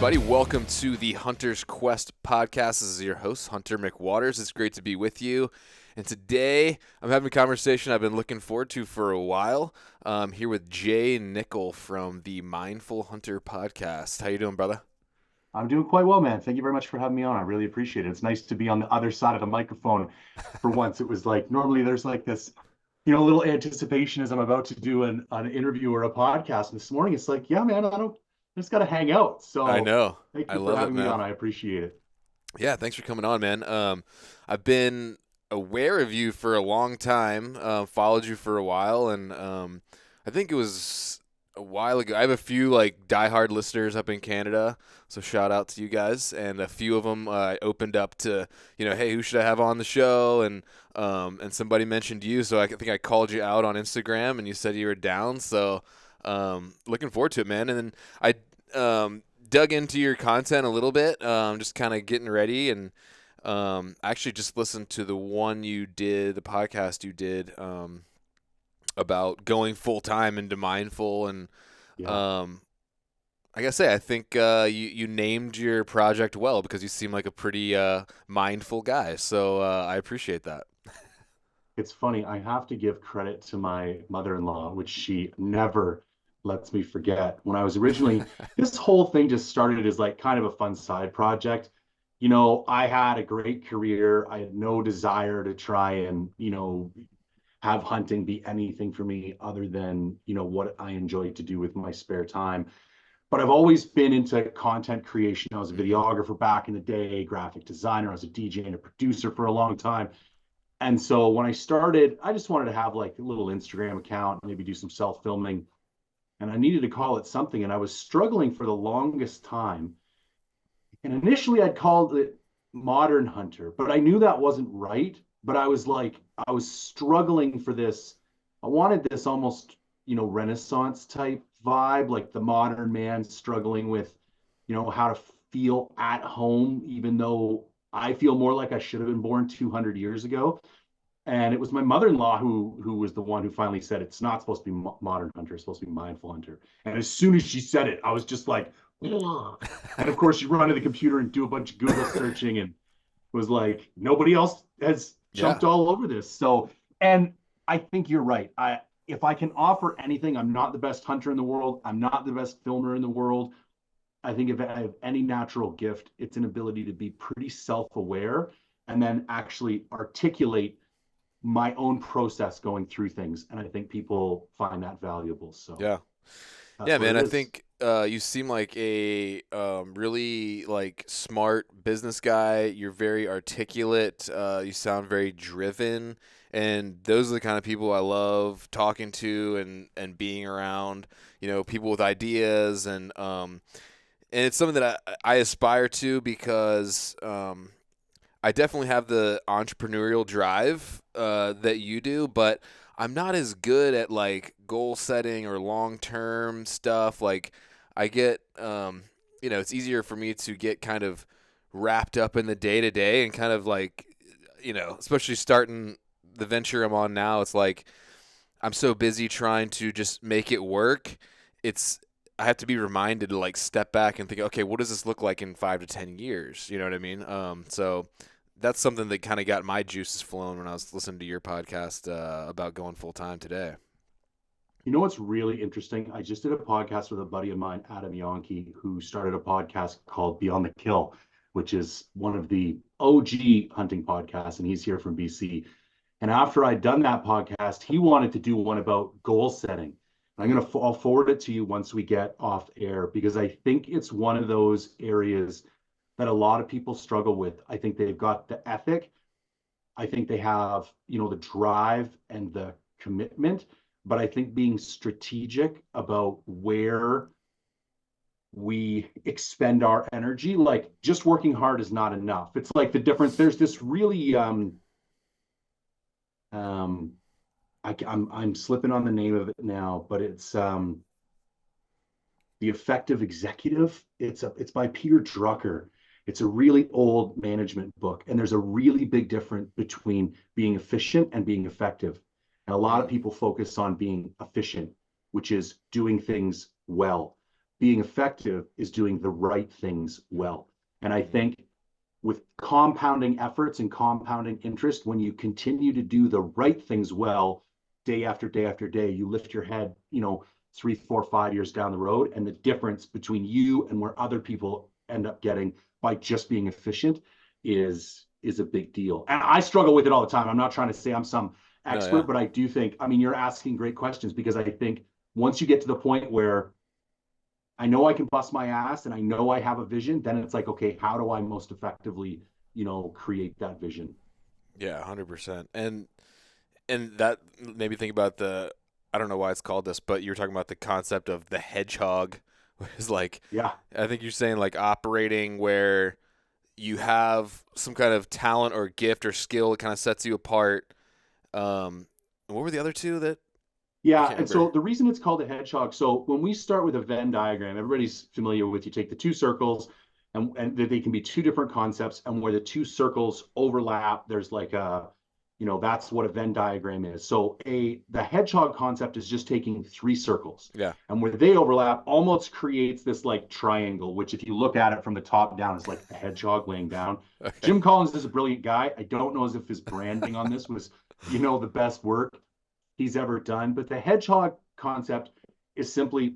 everybody. Welcome to the Hunter's Quest podcast. This is your host, Hunter McWaters. It's great to be with you. And today, I'm having a conversation I've been looking forward to for a while. Here with Jay Nichol from the Mindful Hunter podcast. How you doing, brother? I'm doing quite well, man. Thank you very much for having me on. I really appreciate it. It's nice to be on the other side of the microphone for once. It was like normally there's like this, little anticipation as I'm about to do an interview or a podcast. And this morning it's like, yeah, man, I just gotta hang out. I So know. thank I you for love it, having me man. on. I appreciate it. Yeah, thanks for coming on, man. I've been aware of you for a long time, followed you for a while, and I think it was a while ago. I have a few like diehard listeners up in Canada, so shout out to you guys. And a few of them I opened up to, hey, who should I have on the show? And somebody mentioned you, so I think I called you out on Instagram, and you said you were down. So looking forward to it, man. And then I dug into your content a little bit, just kind of getting ready, and actually just listened to the one you did, the podcast you did about going full time into mindful, and Yeah. um, I gotta say, I think you named your project well because you seem like a pretty mindful guy. So I appreciate that. It's funny. I have to give credit to my mother-in-law, which she never lets me forget. When I was originally, this whole thing just started as like kind of a fun side project. I had a great career. I had no desire to try and, have hunting be anything for me other than, what I enjoy to do with my spare time. But I've always been into content creation. I was a Hmm. videographer back in the day, graphic designer. I was a DJ and a producer for a long time. And so when I started, I just wanted to have like a little Instagram account, maybe do some self filming, and I needed to call it something. And I was struggling for the longest time. And initially, I'd called it Modern Hunter, but I knew that wasn't right. But I was struggling for this. I wanted this almost, Renaissance type vibe, like the modern man struggling with, how to feel at home, even though I feel more like I should have been born 200 years ago. And it was my mother-in-law who was the one who finally said it's not supposed to be modern hunter, it's supposed to be mindful hunter. And as soon as she said it, I was just like, ugh. And of course, you run to the computer and do a bunch of Google searching, and was like, nobody else has Yeah. jumped all over this. So, and I think you're right. If I can offer anything, I'm not the best hunter in the world. I'm not the best filmer in the world. I think if I have any natural gift, it's an ability to be pretty self-aware and then actually articulate my own process going through things. And I think people find that valuable. So Yeah. that's Yeah, what man. it I is. think you seem like a really like smart business guy. You're very articulate. You sound very driven, and those are the kind of people I love talking to and being around. People with ideas, and it's something that I aspire to because I definitely have the entrepreneurial drive that you do, but I'm not as good at like goal setting or long term stuff. Like I get, it's easier for me to get kind of wrapped up in the day to day and kind of like, especially starting the venture I'm on now. It's like I'm so busy trying to just make it work. It's I have to be reminded to like step back and think, okay, what does this look like in 5 to 10 years? You know what I mean? So that's something that kind of got my juices flowing when I was listening to your podcast about going full time today. You know what's really interesting? I just did a podcast with a buddy of mine, Adam Yonke, who started a podcast called Beyond the Kill, which is one of the OG hunting podcasts, and he's here from BC. And after I'd done that podcast, he wanted to do one about goal setting. I'll forward it to you once we get off air because I think it's one of those areas that a lot of people struggle with. I think they've got the ethic. I think they have, the drive and the commitment, but I think being strategic about where we expend our energy, like just working hard is not enough. It's like the difference. There's this really um I'm slipping on the name of it now, but it's The Effective Executive. It's by Peter Drucker. It's a really old management book, and there's a really big difference between being efficient and being effective. And a lot of Mm. people focus on being efficient, which is doing things well. being effective is doing the right things well. And I think with compounding efforts and compounding interest, when you continue to do the right things well, day after day after day, you lift your head, 3, 4, 5 years down the road. And the difference between you and where other people end up getting by just being efficient is a big deal. And I struggle with it all the time. I'm not trying to say I'm some No, expert, yeah. but I do think, I mean, you're asking great questions because I think once you get to the point where I know I can bust my ass and I know I have a vision, then it's like, okay, how do I most effectively, create that vision? Yeah, 100%. And that made me think about the, I don't know why it's called this, but you were talking about the concept of the hedgehog, which is like, Yeah. I think you're saying like operating where you have some kind of talent or gift or skill that kind of sets you apart. What were the other two that I Yeah. can't And remember? so the reason it's called a hedgehog, so when we start with a Venn diagram, everybody's familiar with you take the two circles and they can be two different concepts. And where the two circles overlap, there's like that's what a Venn diagram is. So the hedgehog concept is just taking three circles. Yeah. And where they overlap almost creates this like triangle, which if you look at it from the top down is like a hedgehog laying down. Okay. Jim Collins is a brilliant guy. I don't know as if his branding on this was, the best work he's ever done. But the hedgehog concept is simply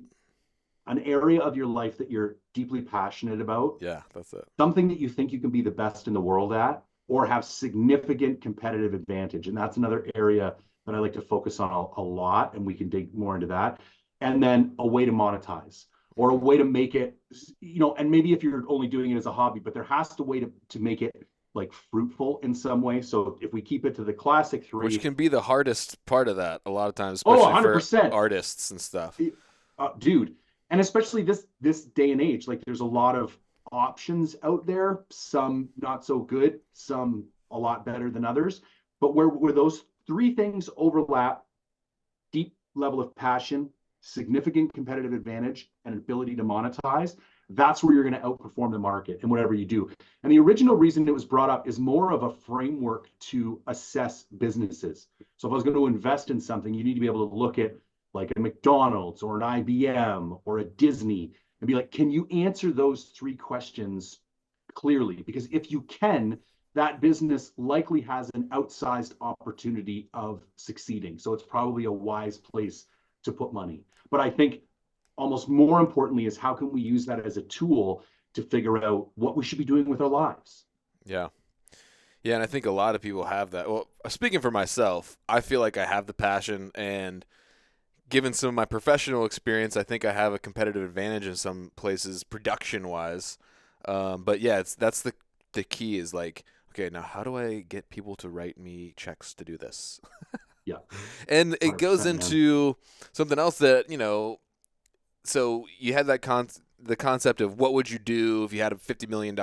an area of your life that you're deeply passionate about, Yeah, that's it. something that you think you can be the best in the world at, or have significant competitive advantage. And that's another area that I like to focus on a lot, and we can dig more into that. And then a way to monetize or a Hmm. way to make it, and maybe if you're only doing it as a hobby, but there has to way to make it like fruitful in some way. So if we keep it to the classic Which three, can be the hardest part of that a lot of times, oh, especially for 100%. artists and stuff. Dude, and especially this day and age, like there's a lot of options out there, some not so good, some a lot better than others, but where those three things overlap, deep level of passion, significant competitive advantage, and ability to monetize, that's where you're going to outperform the market in whatever you do. And the original reason it was brought up is more of a framework to assess businesses. So if I was going to invest in something, you need to be able to look at like a McDonald's or an IBM or a Disney and be like, can you answer those three questions clearly? Because if you can, that business likely has an outsized opportunity of succeeding. So it's probably a wise place to put money. But I think almost more importantly is how can we use that as a tool to figure out what we should be doing with our lives? Yeah. Yeah, and I think a lot of people have that. Well, speaking for myself, I feel like I have the passion, and given some of my professional experience, I think I have a competitive advantage in some places production wise. But yeah, that's the key is like, okay, now how do I get people to write me checks to do this? Yeah, And it goes 100%, man. into something else that so you had the concept of what would you do if you had $50 million,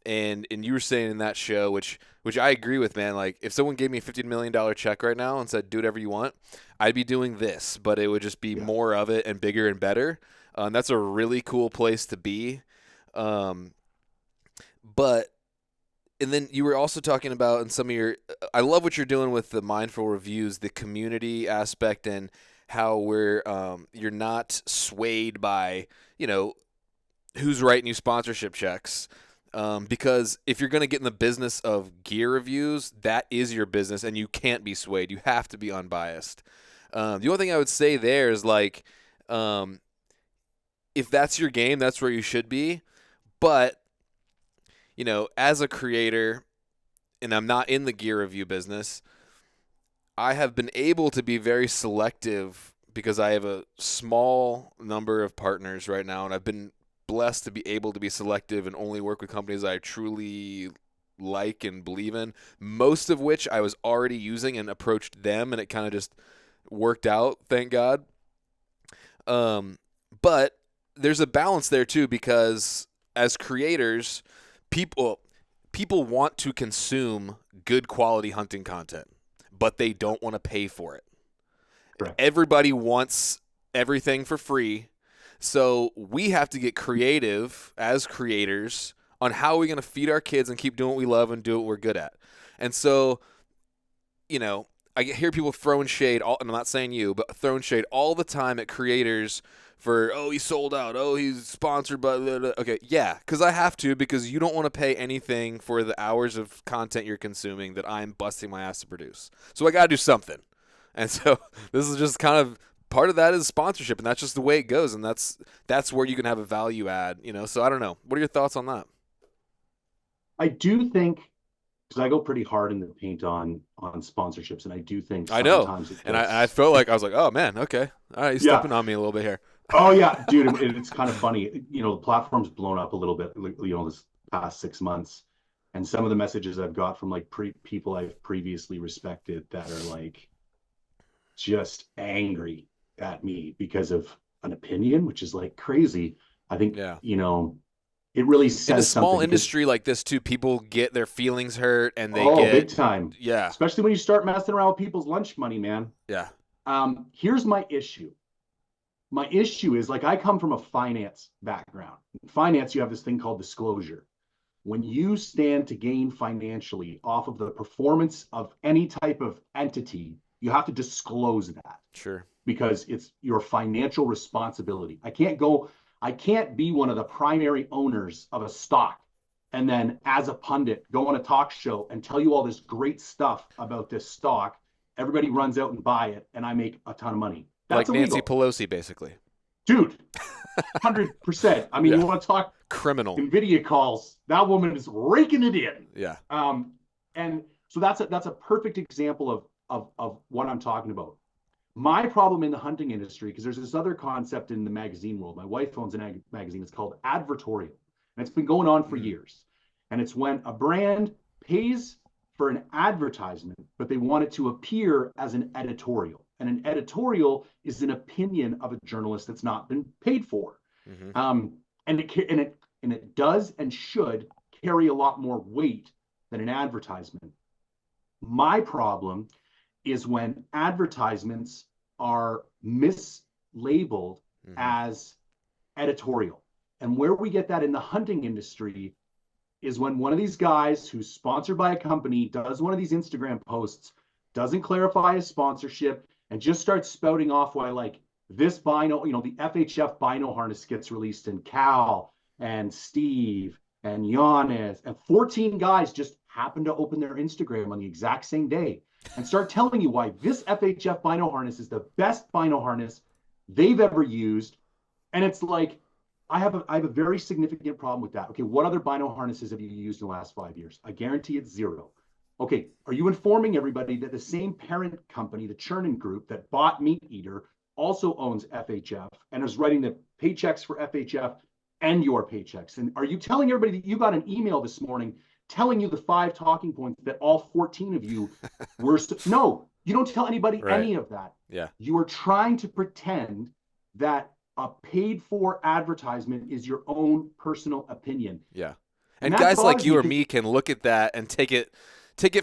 and you were saying in that show, which I agree with, man. Like if someone gave me a $50 million check right now and said do whatever you want, I'd be doing this, but it would just be Yeah. more of it and bigger and better. That's a really cool place to be. Um, but and then you were also talking about in some of your, I love what you're doing with the mindful reviews, the community aspect, and how you're not swayed by you know who's writing you sponsorship checks. Because if you're going to get in the business of gear reviews, that is your business, and you can't be swayed. You have to be unbiased. The only thing I would say there is like, um, if that's your game, that's where you should be. But as a creator, and I'm not in the gear review business, I have been able to be very selective because I have a small number of partners right now, and I've been blessed to be able to be selective and only work with companies I truly like and believe in, most of which I was already using and approached them, and it kind of just worked out, thank God. Um, but there's a balance there too because as creators, people want to consume good quality hunting content, but they don't want to pay for it. Correct. Everybody wants everything for free. So we have to get creative as creators on how we're going to feed our kids and keep doing what we love and do what we're good at. And so, I hear people throwing shade, and I'm not saying you, but throwing shade all the time at creators for, oh, he's sold out, oh, he's sponsored by blah, blah. Okay, yeah, because I have to, because you don't want to pay anything for the hours of content you're consuming that I'm busting my ass to produce. So I got to do something. And so this is just kind of part of that is sponsorship, and that's just the way it goes, and that's where you can have a value add, you know. So I don't know. What are your thoughts on that? I do think, because I go pretty hard in the paint on sponsorships, and I do think I know, sometimes it and I gets, felt like I was like, oh man, okay, all right, he's yeah. stepping on me a little bit here. Oh yeah, dude, it's kind of funny. You know, the platform's blown up a little bit, you know, this past 6 months, and some of the messages I've got from like people I've previously respected that are like just angry at me because of an opinion, which is like crazy. I think, Yeah. you know, it really In a says small something because, industry like this too, people get their feelings hurt and they oh, get, big time, yeah, especially when you start messing around with people's lunch money, man. yeah, Here's my issue. My issue is like I come from a finance background. In finance, you have this thing called disclosure. When you stand to gain financially off of the performance of any type of entity, you have to disclose that sure. because it's your financial responsibility. I can't be one of the primary owners of a stock and then as a pundit go on a talk show and tell you all this great stuff about this stock. Everybody runs out and buy it, and I make a ton of money. Like That's Nancy illegal, Pelosi, basically. dude. 100%. I mean, Yeah, you want to talk criminal. NVIDIA calls? That woman is raking it in. Yeah, And so that's a perfect example of what I'm talking about. My problem in the hunting industry, because there's this other concept in the magazine world. My wife owns an magazine. It's called advertorial, and it's been going on for mm. years. And it's when a brand pays for an advertisement, but they want it to appear as an editorial. And an editorial is an opinion of a journalist that's not been paid for. Mm-hmm. Um, and it does and should carry a lot more weight than an advertisement. My problem is when advertisements are mislabeled Mm-hmm. as editorial. And where we get that in the hunting industry is when one of these guys who's sponsored by a company does one of these Instagram posts, doesn't clarify his sponsorship, and just starts spouting off why, like, this bino, you know, the FHF bino harness gets released, and Cal and Steve and Giannis and 14 guys just happen to open their Instagram on the exact same day and start telling you why this FHF bino harness is the best bino harness they've ever used. And it's like, I have a very significant problem with that. Okay, what other bino harnesses have you used in the last 5 years? I guarantee it's zero. Okay, are you informing everybody that the same parent company, the Chernin Group, that bought Meat Eater, also owns FHF and is writing the paychecks for FHF and your paychecks? And are you telling everybody that you got an email this morning telling you the 5 talking points that all 14 of you were? No, you don't tell anybody Right. any of that. Yeah. You are trying to pretend that a paid for advertisement is your own personal opinion. Yeah. And And that guys like bothers me you or because, me can look at that and take it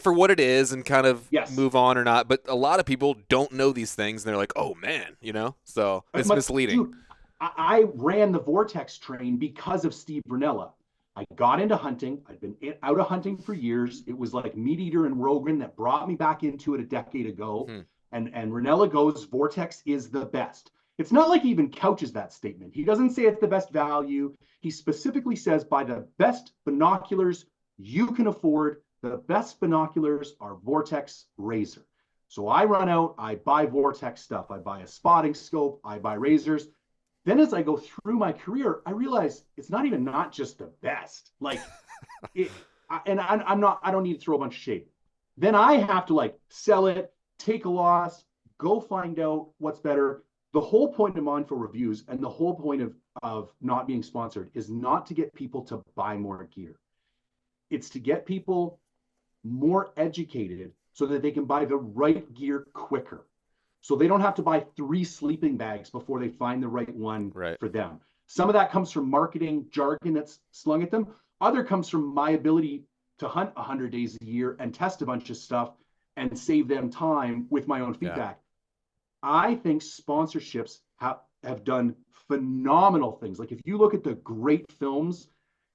for what it is and kind of yes, move on or not. But a lot of people don't know these things and they're like, oh man, you know? So it's misleading. dude, I ran the Vortex train because of Steve Ranella. I got into hunting. I'd been out of hunting for years. It was like Meat Eater and Rogan that brought me back into it a decade ago. Hmm. And Ranella goes, Vortex is the best. It's not like he even couches that statement. He doesn't say it's the best value. He specifically says, by the best binoculars you can afford, the best binoculars are Vortex Razor. So I run out, I buy Vortex stuff. I buy a spotting scope, I buy razors. Then as I go through my career, I realize it's not even not just the best. Like, it, and I'm not, I don't need to throw a bunch of shade. Then I have to like sell it, take a loss, go find out what's better. The whole point of mindful reviews and the whole point of not being sponsored is not to get people to buy more gear. It's to get people more educated so that they can buy the right gear quicker. So they don't have to buy 3 sleeping bags before they find the right one Right. for them. Some of that comes from marketing jargon that's slung at them. Other comes from my ability to hunt 100 days a year and test a bunch of stuff and save them time with my own Yeah. feedback. I think sponsorships have done phenomenal things. Like if you look at the great films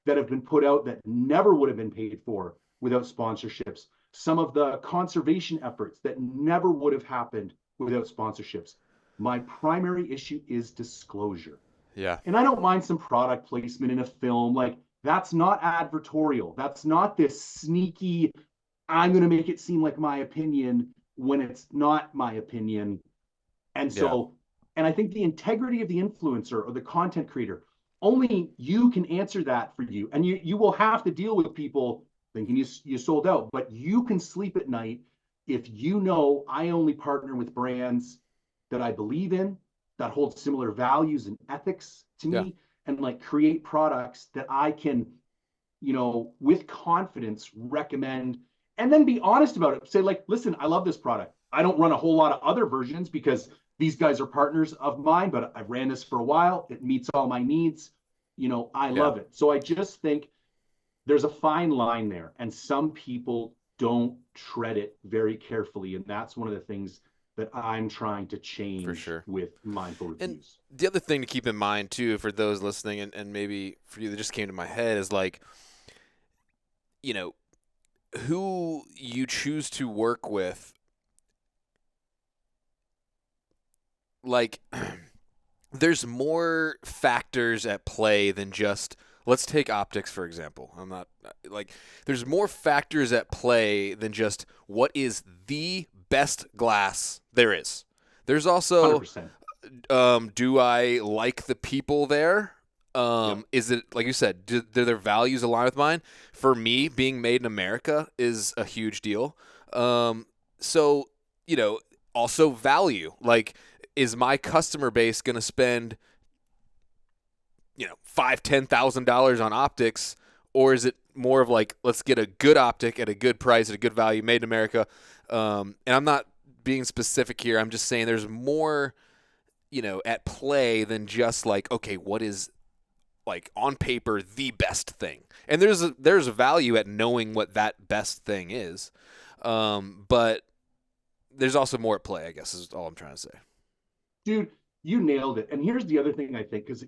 that have been put out that never would have been paid for without sponsorships, some of the conservation efforts that never would have happened without sponsorships. My primary issue is disclosure. Yeah. And I don't mind some product placement in a film. Like, that's not advertorial. That's not this sneaky, I'm going to make it seem like my opinion when it's not my opinion. And Yeah. so, and I think the integrity of the influencer or the content creator, only you can answer that for you. And you will have to deal with people thinking you sold out, but you can sleep at night if you know I only partner with brands that I believe in, that hold similar values and ethics to Yeah. me, and like create products that I can, with confidence recommend, and then be honest about it. Say, like, listen, I love this product. I don't run a whole lot of other versions because these guys are partners of mine, but I've ran this for a while. It meets all my needs. I Yeah. love it. So I just think there's a fine line there, and some people don't tread it very carefully. And that's one of the things that I'm trying to For change sure. with mindful And reviews. the other thing to keep in mind too, for those listening, and maybe for you that just came to my head, is like, you know, who you choose to work with. Like, there's more factors at play than just, let's take optics for example. I'm not like, there's more factors at play than just what is the best glass there is. There's also, 100%. do I like the people there? Yep. Is it, like you said, do their values align with mine? For me, being made in America is a huge deal. So, you know, also value. Like, is my customer base going to spend, $5,000-$10,000 on optics, or is it more of like, let's get a good optic at a good price at a good value, made in America? And I'm not being specific here. I'm just saying there's more, at play than just like, okay, what is, like, on paper the best thing? And there's a value at knowing what that best thing is. But there's also more at play, I guess, is all I'm trying to say. Dude, you nailed it. And here's the other thing I think, because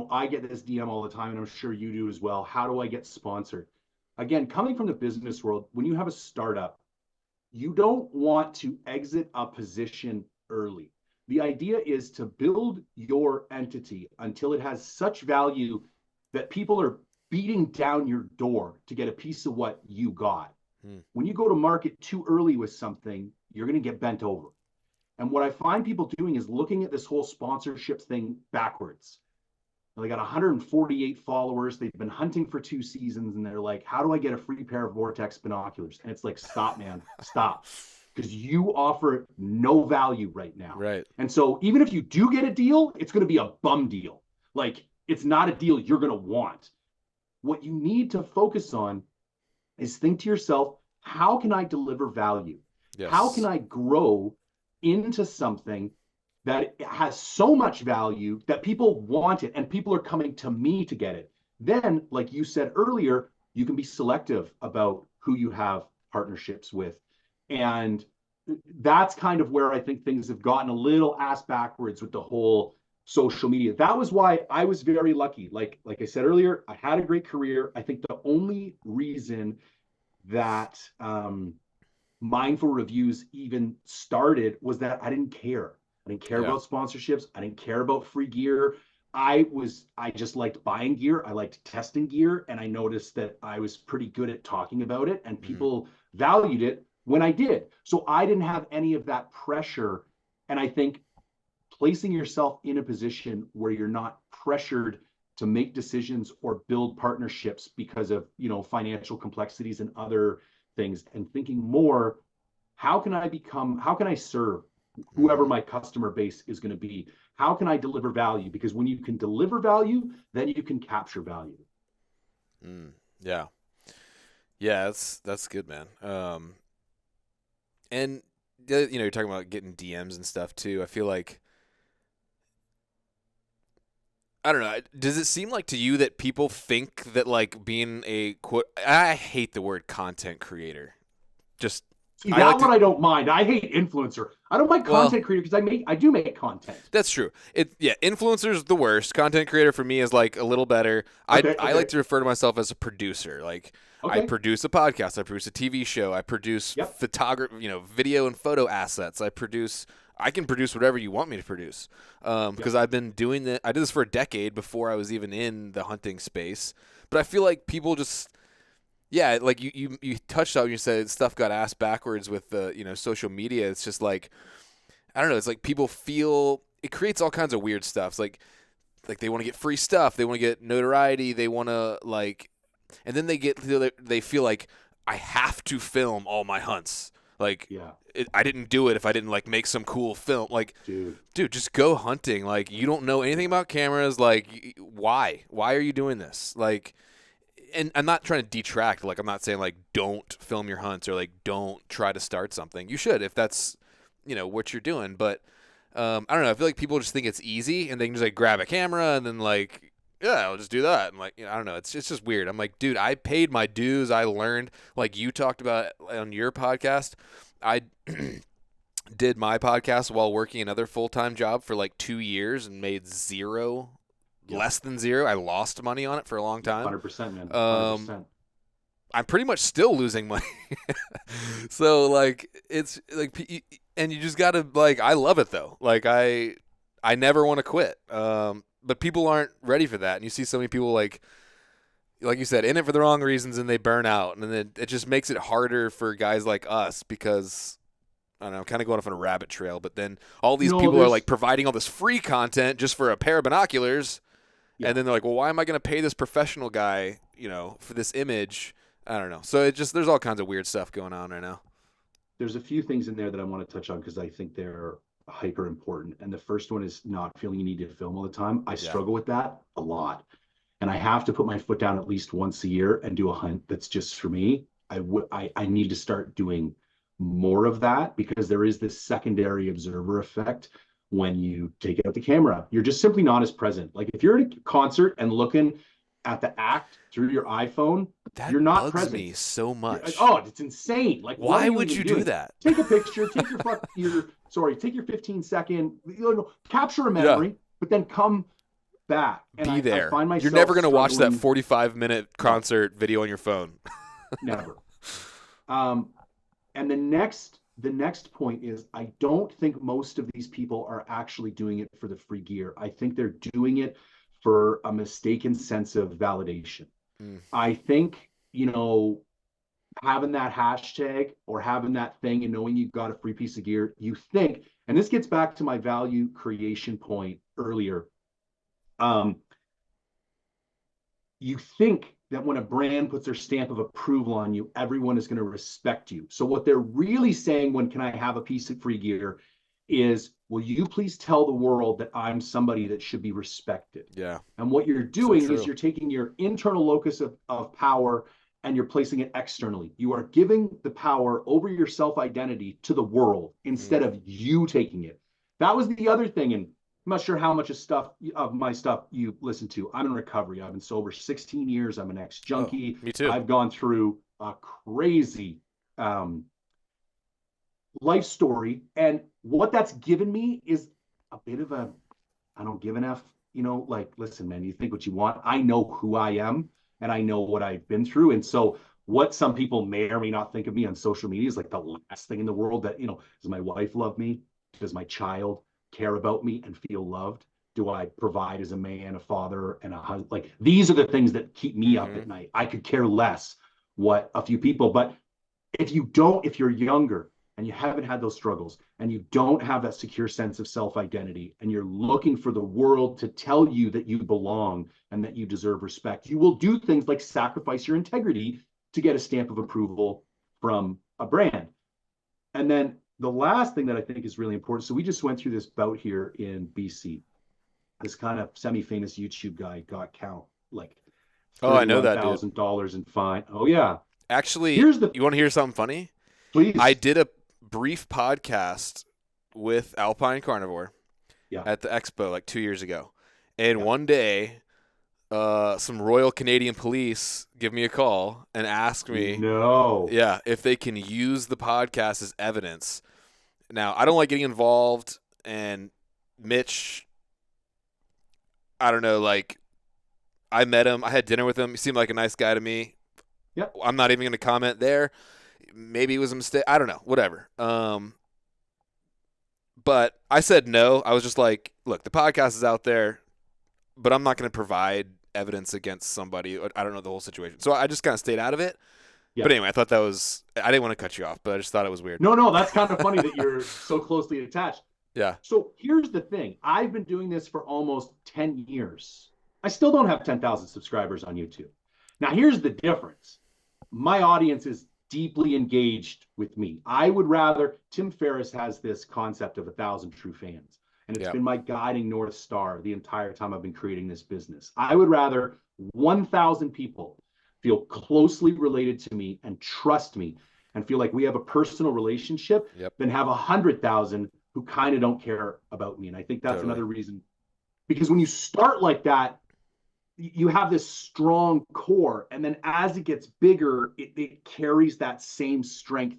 I get this DM all the time, and I'm sure you do as well. How do I get sponsored? Again, coming from the business world, when you have a startup, you don't want to exit a position early. The idea is to build your entity until it has such value that people are beating down your door to get a piece of what you got. Hmm. When you go to market too early with something, you're going to get bent over. And what I find people doing is looking at this whole sponsorship thing backwards. They got 148 followers. They've been hunting for 2 seasons, and they're like, how do I get a free pair of Vortex binoculars? And it's like, stop, man, stop. Because you offer no value right now. Right. And so even if you do get a deal, it's going to be a bum deal. Like, it's not a deal you're going to want. What you need to focus on is think to yourself, how can I deliver value? How can Yes. I grow into something that has so much value that people want it and people are coming to me to get it? Then, like you said earlier, you can be selective about who you have partnerships with. And that's kind of where I think things have gotten a little ass backwards with the whole social media. That was why I was very lucky. Like I said earlier, I had a great career. I think the only reason that mindful reviews even started was that I didn't care. I didn't care Yeah. about sponsorships. I didn't care about free gear. I just liked buying gear. I liked testing gear. And I noticed that I was pretty good at talking about it, and Hmm. people valued it when I did. So I didn't have any of that pressure. And I think placing yourself in a position where you're not pressured to make decisions or build partnerships because of financial complexities and other things, and thinking more, how can I serve whoever Hmm. my customer base is going to be? How can I deliver value? Because when you can deliver value, then you can capture value. Yeah. Yeah, that's good, man. And you're talking about getting DMs and stuff too. I feel like, I don't know. Does it seem like to you that people think that, like, being a quote, I hate the word content creator. Just, See, I like that to, one I don't mind. I hate influencer. I don't mind well, content creator because I do make content. that's true. Yeah, influencer's the worst. Content creator for me is like a little better. I Okay, I like okay. to refer to myself as a producer. Like, I Okay. produce a podcast. I produce a TV show. I produce Yep. video and photo assets. I can produce whatever you want me to produce. Yep. Because I've been doing that. I did this for a decade before I was even in the hunting space. But I feel like people just, yeah, like you touched on, you said stuff got asked backwards with the, social media. It's just like, I don't know. It's like people feel it creates all kinds of weird stuff. It's like they want to get free stuff. They want to get notoriety. They want to and then they feel like I have to film all my hunts. Like Yeah. I didn't do it if I didn't like make some cool film. Like, Dude. dude, just go hunting. Like you don't know anything about cameras. Like why? Why are you doing this? Like, and I'm not trying to detract. Like I'm not saying like don't film your hunts or like don't try to start something. You should if that's what you're doing. But I don't know. I feel like people just think it's easy and they can just like grab a camera and then like, yeah, I'll just do that. And like, I don't know. It's just weird. I'm like, dude, I paid my dues. I learned, like you talked about on your podcast. I did my podcast while working another full-time job for like 2 years and made zero, Yep. less than zero. I lost money on it for a long time. 100%, man. Um, 100%. I'm pretty much still losing money. So like it's like and you just got to like I love it though. Like I never want to quit. But people aren't ready for that. And you see so many people like you said in it for the wrong reasons and they burn out and then it just makes it harder for guys like us because I don't know, I'm kind of going off on a rabbit trail, but then all these people are like providing all this free content just for a pair of binoculars. Yeah. And then they're like, well, why am I going to pay this professional guy, for this image? I don't know. So there's all kinds of weird stuff going on right now. There's a few things in there that I want to touch on because I think they're hyper important. And the first one is not feeling you need to film all the time. I struggle with that a lot. And I have to put my foot down at least once a year and do a hunt that's just for me. I need to start doing more of that because there is this secondary observer effect when you take out the camera. You're just simply not as present. Like if you're at a concert and looking at the act through your iPhone, That you're not bugs present. me so much. Oh, it's insane. Like, why would you do that? Take a picture, take your 15-second, capture a memory, but then come back. And Be there. I find myself You're never going to watch that struggling. 45-minute concert video on your phone. Never. And the next point is I don't think most of these people are actually doing it for the free gear. I think they're doing it for a mistaken sense of validation. I think, having that hashtag or having that thing and knowing you got a free piece of gear, you think, and this gets back to my value creation point earlier. You think that when a brand puts their stamp of approval on you, everyone is going to respect you. So what they're really saying when can I have a piece of free gear is, will you please tell the world that I'm somebody that should be respected? Yeah. And what you're doing is you're taking your internal locus of power and you're placing it externally. You are giving the power over your self-identity to the world instead of you taking it. That was the other thing. And I'm not sure how much of my stuff you listen to. I'm in recovery. I've been sober 16 years. I'm an ex-junkie. Oh, me too. I've gone through a crazy life story. And what that's given me is a bit of I don't give an F, like, listen, man, you think what you want. I know who I am and I know what I've been through. And so what some people may or may not think of me on social media is like the last thing in the world that, does my wife love me? Does my child care about me and feel loved? Do I provide as a man, a father, and a husband? Like, these are the things that keep me up at night. I could care less what a few people, but if you're younger and you haven't had those struggles and you don't have that secure sense of self-identity and you're looking for the world to tell you that you belong and that you deserve respect, you will do things like sacrifice your integrity to get a stamp of approval from a brand. And then the last thing that I think is really important. So we just went through this bout here in BC. This kind of semi-famous YouTube guy got like I know that dude. $31,000 in fine. Oh yeah. Actually, you want to hear something funny? Please. I did a brief podcast with Alpine Carnivore at the expo like 2 years ago. And one day, some Royal Canadian Police give me a call and ask me if they can use the podcast as evidence. Now, I don't like getting involved, and Mitch, I don't know, like, I met him. I had dinner with him. He seemed like a nice guy to me. Yep. I'm not even going to comment there. Maybe it was a mistake. I don't know. Whatever. But I said no. I was just like, look, the podcast is out there, but I'm not going to provide evidence against somebody. I don't know the whole situation. So I just kind of stayed out of it. But Yep. anyway, I thought that was, I didn't want to cut you off, but I just thought it was weird. No, no, that's kind of funny that you're so closely attached. Yeah. So here's the thing. I've been doing this for almost 10 years. I still don't have 10,000 subscribers on YouTube. Now, here's the difference. My audience is deeply engaged with me. I would rather, Tim Ferriss has this concept of 1,000 true fans, and it's Yeah. been my guiding North Star the entire time I've been creating this business. I would rather 1,000 people feel closely related to me and trust me and feel like we have a personal relationship Yep. than have 100,000 who kind of don't care about me. And I think that's Totally. another reason, because when you start like that, you have this strong core, and then as it gets bigger, it carries that same strength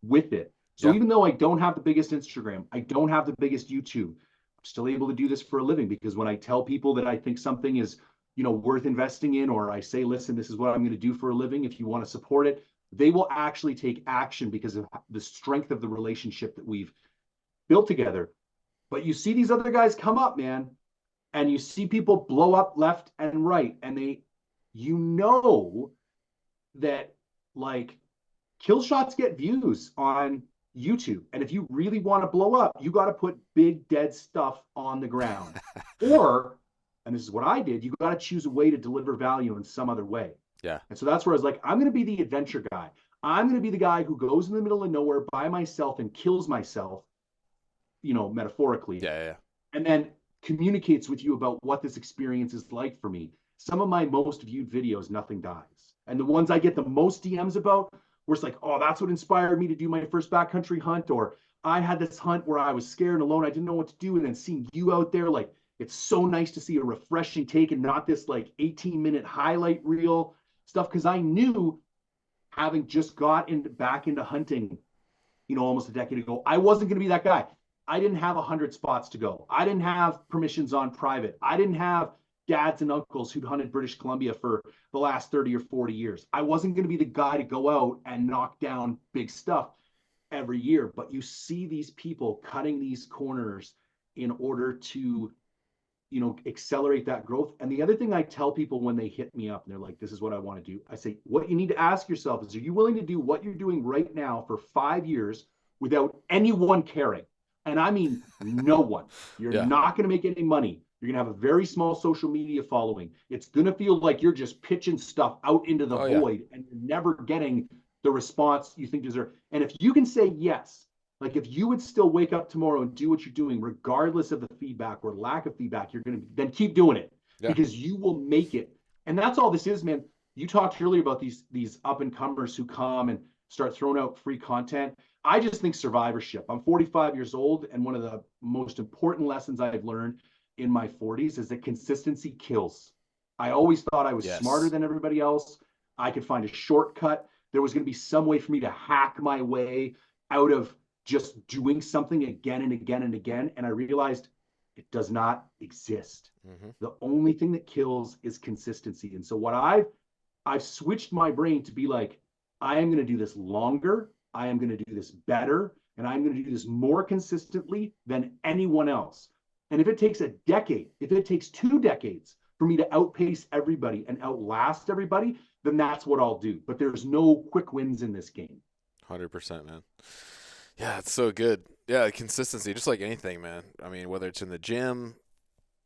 with it. So Yeah. even though I don't have the biggest Instagram, I don't have the biggest YouTube, I'm still able to do this for a living, because when I tell people that I think something is, worth investing in, or I say, listen, this is what I'm going to do for a living, if you want to support it, they will actually take action because of the strength of the relationship that we've built together. But you see these other guys come up, man, and you see people blow up left and right, and you know that, like, kill shots get views on YouTube, and if you really want to blow up, you got to put big dead stuff on the ground, or, and this is what I did, you got to choose a way to deliver value in some other way. Yeah. And so that's where I was like, I'm going to be the adventure guy. I'm going to be the guy who goes in the middle of nowhere by myself and kills myself, metaphorically, Yeah. Yeah. and then communicates with you about what this experience is like for me. Some of my most viewed videos, nothing dies. And the ones I get the most DMs about, where it's like, oh, that's what inspired me to do my first backcountry hunt, or I had this hunt where I was scared and alone, I didn't know what to do, and then seeing you out there, like, it's so nice to see a refreshing take and not this like 18-minute highlight reel stuff. Because I knew, having just back into hunting, almost a decade ago, I wasn't going to be that guy. I didn't have 100 spots to go. I didn't have permissions on private. I didn't have dads and uncles who'd hunted British Columbia for the last 30 or 40 years. I wasn't going to be the guy to go out and knock down big stuff every year. But you see these people cutting these corners in order to, accelerate that growth. And the other thing I tell people when they hit me up and they're like, this is what I want to do, I say, what you need to ask yourself is, are you willing to do what you're doing right now for 5 years without anyone caring? And I mean, no one. You're Yeah. not going to make any money. You're going to have a very small social media following. It's going to feel like you're just pitching stuff out into the void, and you're never getting the response you think deserve. And if you can say yes, like, if you would still wake up tomorrow and do what you're doing, regardless of the feedback or lack of feedback, you're going to then keep doing it, Yeah. because you will make it. And that's all this is, man. You talked earlier about these up and comers who come and start throwing out free content. I just think survivorship. I'm 45 years old, and one of the most important lessons I've learned in my 40s is that consistency kills. I always thought I was smarter than everybody else. I could find a shortcut. There was going to be some way for me to hack my way out of just doing something again and again and again. And I realized it does not exist. Mm-hmm. The only thing that kills is consistency. And so what I've switched my brain to be like, I am going to do this longer. I am going to do this better. And I'm going to do this more consistently than anyone else. And if it takes a decade, if it takes 2 decades for me to outpace everybody and outlast everybody, then that's what I'll do. But there's no quick wins in this game. 100%, man. Yeah, it's so good. Yeah, consistency, just like anything, man. I mean, whether it's in the gym,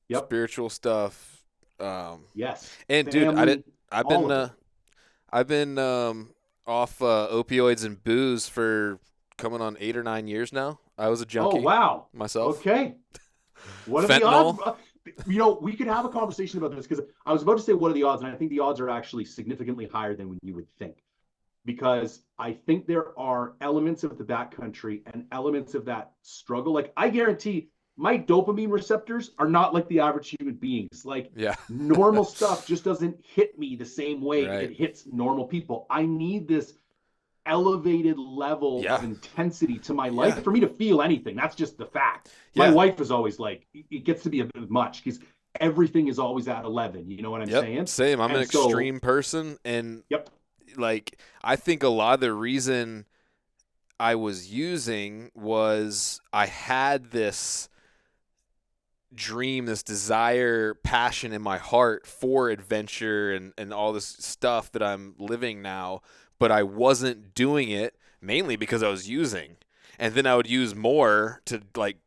Yep. spiritual stuff. Yes. And dude, Family, I've all been, of it. I've been off opioids and booze for coming on 8 or 9 years now. I was a junkie. Oh, wow. Myself. Okay. What are Fentanyl. the odds? We could have a conversation about this, because I was about to say, what are the odds? And I think the odds are actually significantly higher than you would think, because I think there are elements of the backcountry and elements of that struggle. Like, I guarantee my dopamine receptors are not like the average human beings. Like, Yeah. normal stuff just doesn't hit me the same way Right. it hits normal people. I need this elevated level of intensity to my life for me to feel anything. That's just the fact. My wife is always like, it gets to be a bit much, because everything is always at 11. You know what I'm saying? Same. I'm an extreme person, and like I think a lot of the reason I was using was I had this dream, this desire, passion in my heart for adventure and all this stuff that I'm living now, but I wasn't doing it mainly because I was using. And then I would use more to like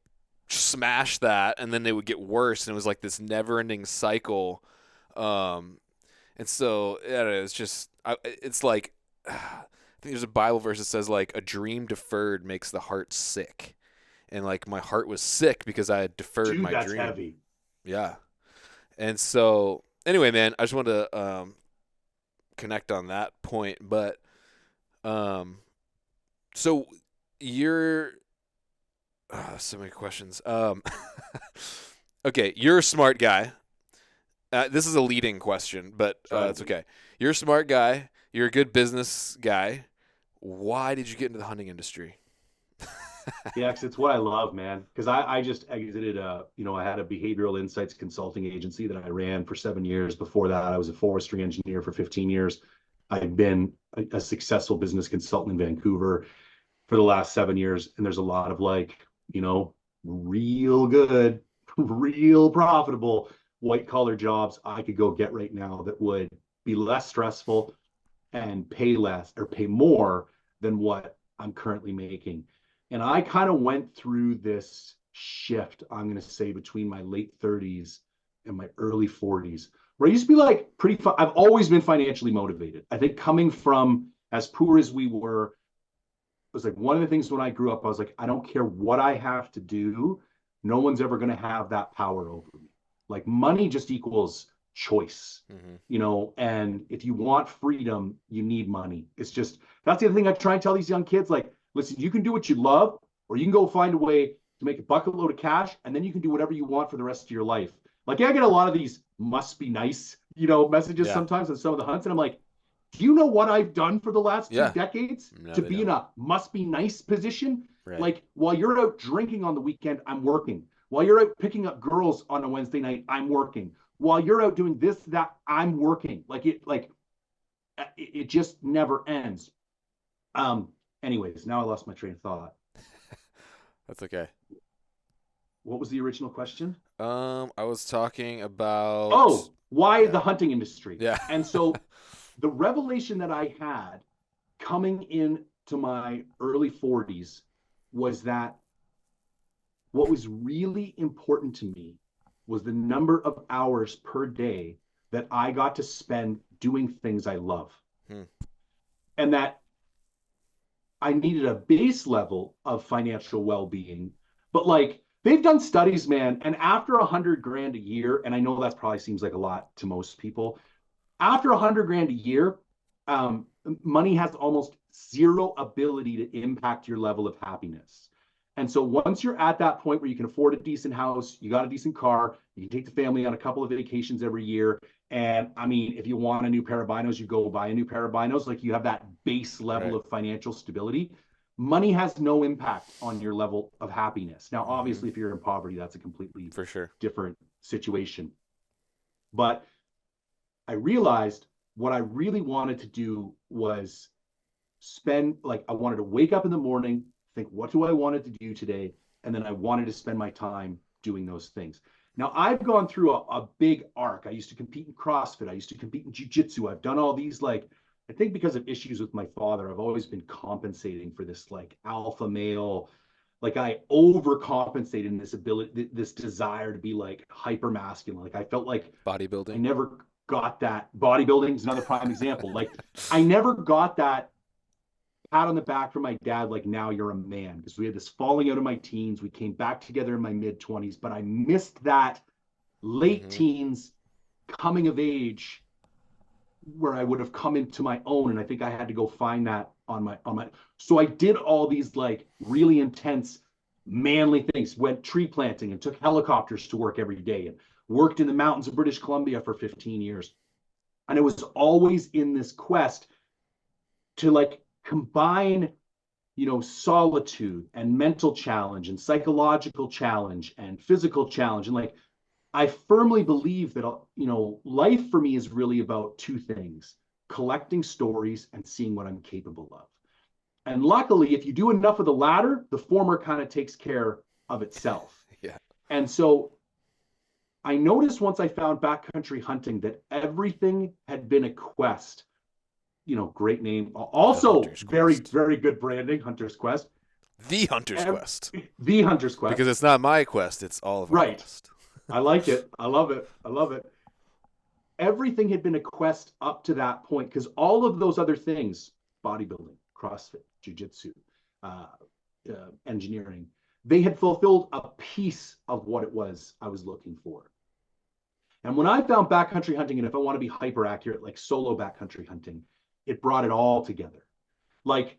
smash that, and then it would get worse, and it was like this never-ending cycle. Um, and so I don't know, it's just it's like I think there's a Bible verse that says like a dream deferred makes the heart sick, and like my heart was sick because I had deferred Dude, my that's dream. heavy. Yeah. And so anyway, man, I just wanted to connect on that point, but um, so you're so many questions. Okay, you're a smart guy. This is a leading question, but Try to it's be. okay. You're a smart guy. You're a good business guy. Why did you get into the hunting industry? Yeah, 'cause it's what I love, man. Because I just exited I had a behavioral insights consulting agency that I ran for 7 years. Before that, I was a forestry engineer for 15 years. I've been a successful business consultant in Vancouver for the last 7 years. And there's a lot of real good, real profitable white collar jobs I could go get right now that would be less stressful and pay less or pay more than what I'm currently making. And I kind of went through this shift, I'm going to say, between my late 30s and my early 40s, where I used to be like I've always been financially motivated. I think coming from as poor as we were, it was like one of the things when I grew up, I was like, I don't care what I have to do. No one's ever going to have that power over me. Like money just equals choice, Mm-hmm. and if you want freedom, you need money. It's just, that's the other thing I try and tell these young kids, like, listen, you can do what you love, or you can go find a way to make a bucket load of cash, and then you can do whatever you want for the rest of your life. Like, I get a lot of these must be nice, messages Yeah. sometimes on some of the hunts, and I'm like, do you know what I've done for the last two Yeah. decades No, to they be in don't. a must be nice position? Right. Like, while you're out drinking on the weekend, I'm working. While you're out picking up girls on a Wednesday night, I'm working. While you're out doing this, that, I'm working. It just never ends. Um, Anyways, now I lost my train of thought. That's okay. What was the original question? I was talking about Oh, why yeah. the hunting industry? Yeah. And so the revelation that I had coming into my early 40s was that what was really important to me was the number of hours per day that I got to spend doing things I love. Hmm. And that I needed a base level of financial well-being. But like they've done studies, man, and after 100 grand a year, and I know that probably seems like a lot to most people, after 100 grand a year, money has almost zero ability to impact your level of happiness. And so once you're at that point where you can afford a decent house, you got a decent car, you can take the family on a couple of vacations every year. And I mean, if you want a new pair of binos, you go buy a new pair of binos. Like you have that base level Right. of financial stability. Money has no impact on your level of happiness. Now, Mm-hmm. obviously, if you're in poverty, that's a completely For sure. different situation. But I realized what I really wanted to do was I wanted to wake up in the morning, think, what do I want to do today? And then I wanted to spend my time doing those things. Now, I've gone through a big arc. I used to compete in CrossFit. I used to compete in jujitsu. I've done all these, I think because of issues with my father, I've always been compensating for this alpha male. Like I overcompensated in this ability, this desire to be like hyper masculine. Like I felt like I Bodybuilding. never got that. Bodybuilding is another prime example. Like I never got that pat on the back from my dad, like, now you're a man. Because we had this falling out of my teens. We came back together in my mid 20s, but I missed that late Mm-hmm. teens coming of age where I would have come into my own. And I think I had to go find that on my. So I did all these really intense manly things, went tree planting and took helicopters to work every day and worked in the mountains of British Columbia for 15 years. And it was always in this quest to combine solitude and mental challenge and psychological challenge and physical challenge. And I firmly believe that life for me is really about two things: collecting stories and seeing what I'm capable of. And luckily, if you do enough of the latter, the former kind of takes care of itself. Yeah. And so I noticed once I found backcountry hunting that everything had been a quest. Great name. The Also, Hunter's very, Quest. very good branding, Hunter's Quest. The Hunter's Quest. The Hunter's Because Quest. it's not my quest, it's all of our Right. quest. I like it. I love it. I love it. Everything had been a quest up to that point because all of those other things, bodybuilding, CrossFit, jujitsu, uh, engineering, they had fulfilled a piece of what it was I was looking for. And when I found backcountry hunting, and if I want to be hyper accurate, like solo backcountry hunting, it brought it all together. Like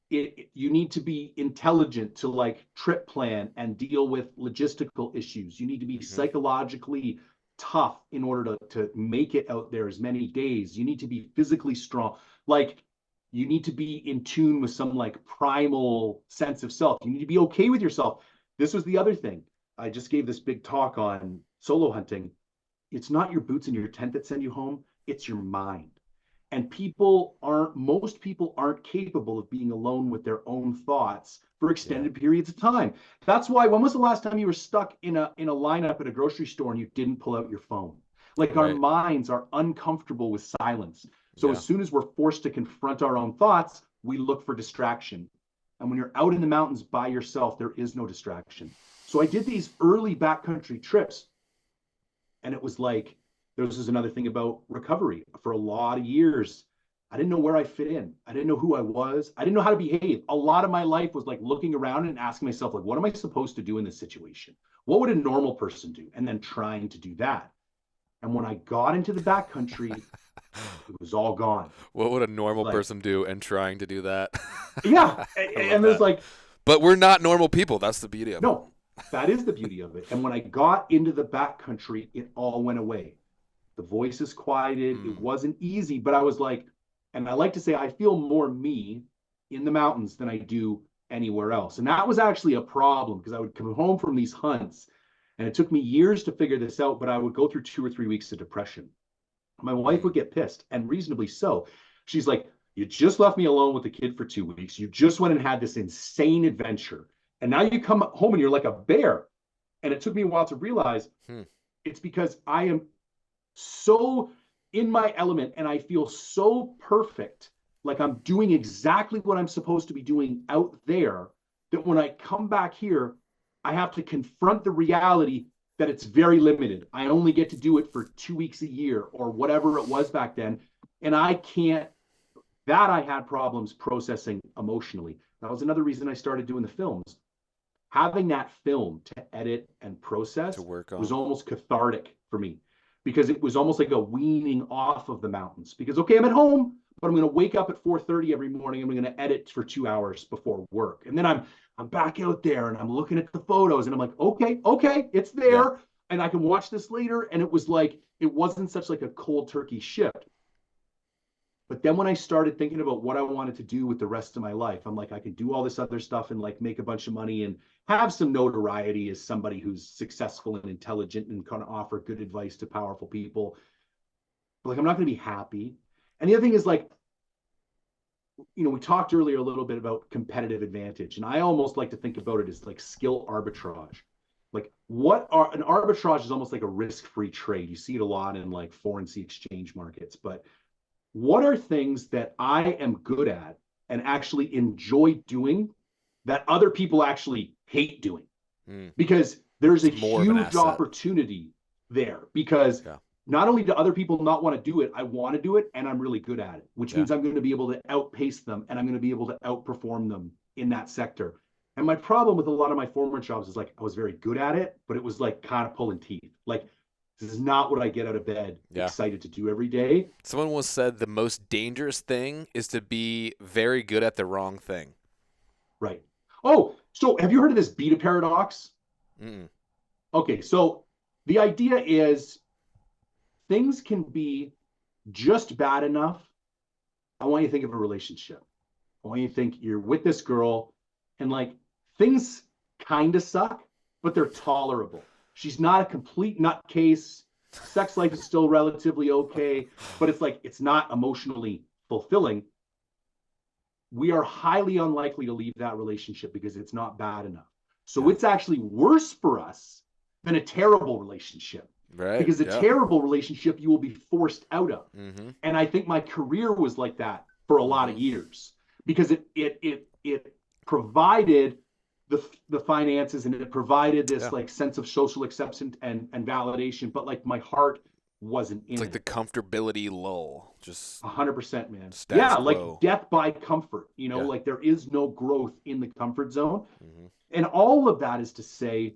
you need to be intelligent to like trip plan and deal with logistical issues. You need to be psychologically tough in order to make it out there as many days. You need to be physically strong. Like you need to be in tune with some like primal sense of self. You need to be okay with yourself. This was the other thing. I just gave this big talk on solo hunting. It's not your boots and your tent that send you home, it's your mind. And most people aren't capable of being alone with their own thoughts for Yeah. extended periods of time. That's why, when was the last time you were stuck in a lineup at a grocery store and you didn't pull out your phone? Like our Right. minds are uncomfortable with silence. So as Yeah. soon as we're forced to confront our own thoughts, we look for distraction. And when you're out in the mountains by yourself, there is no distraction. So I did these early backcountry trips, and it was like, this is another thing about recovery. For a lot of years, I didn't know where I fit in. I didn't know who I was. I didn't know how to behave. A lot of my life was like looking around and asking myself, like, what am I supposed to do in this situation? What would a normal person do? And then trying to do that. And when I got into the backcountry, it was all gone. What would a normal Like, person do and trying to do that? yeah. I love And there's that. like, But we're not normal people. That's the beauty of it. no, that is the beauty of it. And when I got into the backcountry, it all went away. The voices quieted. It Mm. wasn't easy, but I was like, and I like to say, I feel more me in the mountains than I do anywhere else. And that was actually a problem because I would come home from these hunts and it took me years to figure this out, but I would go through 2 or 3 weeks of depression. My wife Mm. would get pissed, and reasonably so. She's like, you just left me alone with the kid for 2 weeks. You just went and had this insane adventure. And now you come home and you're like a bear. And it took me a while to realize Hmm. it's because I am so in my element and I feel so perfect, like I'm doing exactly what I'm supposed to be doing out there, that when I come back here, I have to confront the reality that it's very limited. I only get to do it for 2 weeks a year or whatever it was back then. And I can't, that I had problems processing emotionally. That was another reason I started doing the films. Having that film to edit and To process work was on. almost cathartic for me because it was almost like a weaning off of the mountains. Because, okay, I'm at home, but I'm going to wake up at 4:30 every morning and I'm going to edit for 2 hours before work. And then I'm back out there and I'm looking at the photos and I'm like, okay, it's Yeah. there. And I can watch this later. And it was like, it wasn't such like a cold turkey shift. But then when I started thinking about what I wanted to do with the rest of my life, I'm like, I can do all this other stuff and like make a bunch of money and have some notoriety as somebody who's successful and intelligent and kind of offer good advice to powerful people. But like, I'm not going to be happy. And the other thing is like, we talked earlier a little bit about competitive advantage. And I almost like to think about it as like skill arbitrage. Like an arbitrage is almost like a risk-free trade. You see it a lot in like foreign exchange markets, but what are things that I am good at and actually enjoy doing that other people actually hate doing? Mm. Because there's a It's more of an huge asset. opportunity there because Yeah. not only do other people not want to do it, I want to do it and I'm really good at it, which Yeah. means I'm going to be able to outpace them and I'm going to be able to outperform them in that sector. And my problem with a lot of my former jobs is like I was very good at it, but it was like kind of pulling teeth. Like this is not what I get out of bed Yeah. excited to do every day. Someone once said the most dangerous thing is to be very good at the wrong thing. Right. Oh, so have you heard of this beta paradox? Mm. Okay, so the idea is things can be just bad enough. I want you to think of a relationship. I want you to think you're with this girl and like things kind of suck, but they're tolerable. She's not a complete nutcase. Sex life is still relatively okay, but it's like it's not emotionally fulfilling. We are highly unlikely to leave that relationship because it's not bad enough. So Yeah. it's actually worse for us than a terrible relationship, Right. because a Yeah. terrible relationship you will be forced out of. Mm-hmm. And I think my career was like that for a lot of Mm-hmm. years, because it provided the finances, and it provided this Yeah. like sense of social acceptance and validation, but like my heart wasn't It's in like the it. comfortability lull, just 100%, man. status Yeah, like quo. death by comfort, Yeah. like there is no growth in the comfort zone. Mm-hmm. And all of that is to say,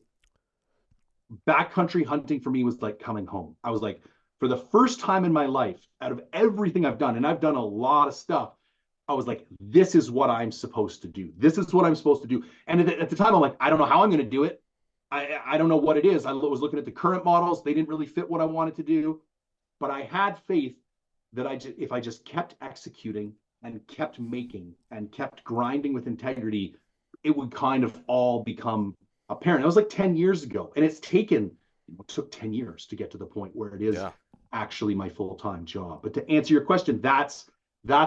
backcountry hunting for me was like coming home. I was like, for the first time in my life, out of everything I've done, and I've done a lot of stuff, I was like, this is what I'm supposed to do. This is what I'm supposed to do. And at the time, I'm like, I don't know how I'm going to do it. I don't know what it is. I was looking at the current models. They didn't really fit what I wanted to do. But I had faith that if I just kept executing and kept making and kept grinding with integrity, it would kind of all become apparent. That was like 10 years ago. And it took 10 years to get to the point where it is Yeah. actually my full-time job. But to answer your question, that's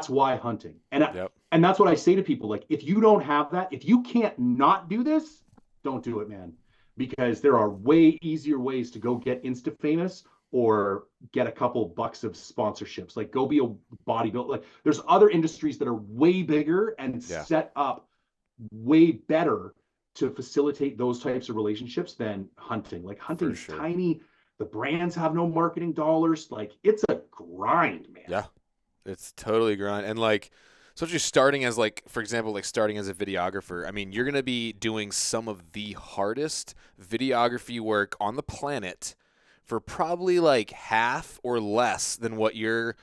why hunting. Yep. And that's what I say to people. Like, if you don't have that, if you can't not do this, don't do it, man. Because there are way easier ways to go get insta famous or get a couple bucks of sponsorships. Like, go be a bodybuilder. Like, there's other industries that are way bigger and Yeah. set up way better to facilitate those types of relationships than hunting. Like, hunting For is sure. tiny. The brands have no marketing dollars. Like, it's a grind, man. Yeah. It's totally grind. And like, especially starting as like, for example, like starting as a videographer. I mean, you're gonna be doing some of the hardest videography work on the planet for probably like half or less than what your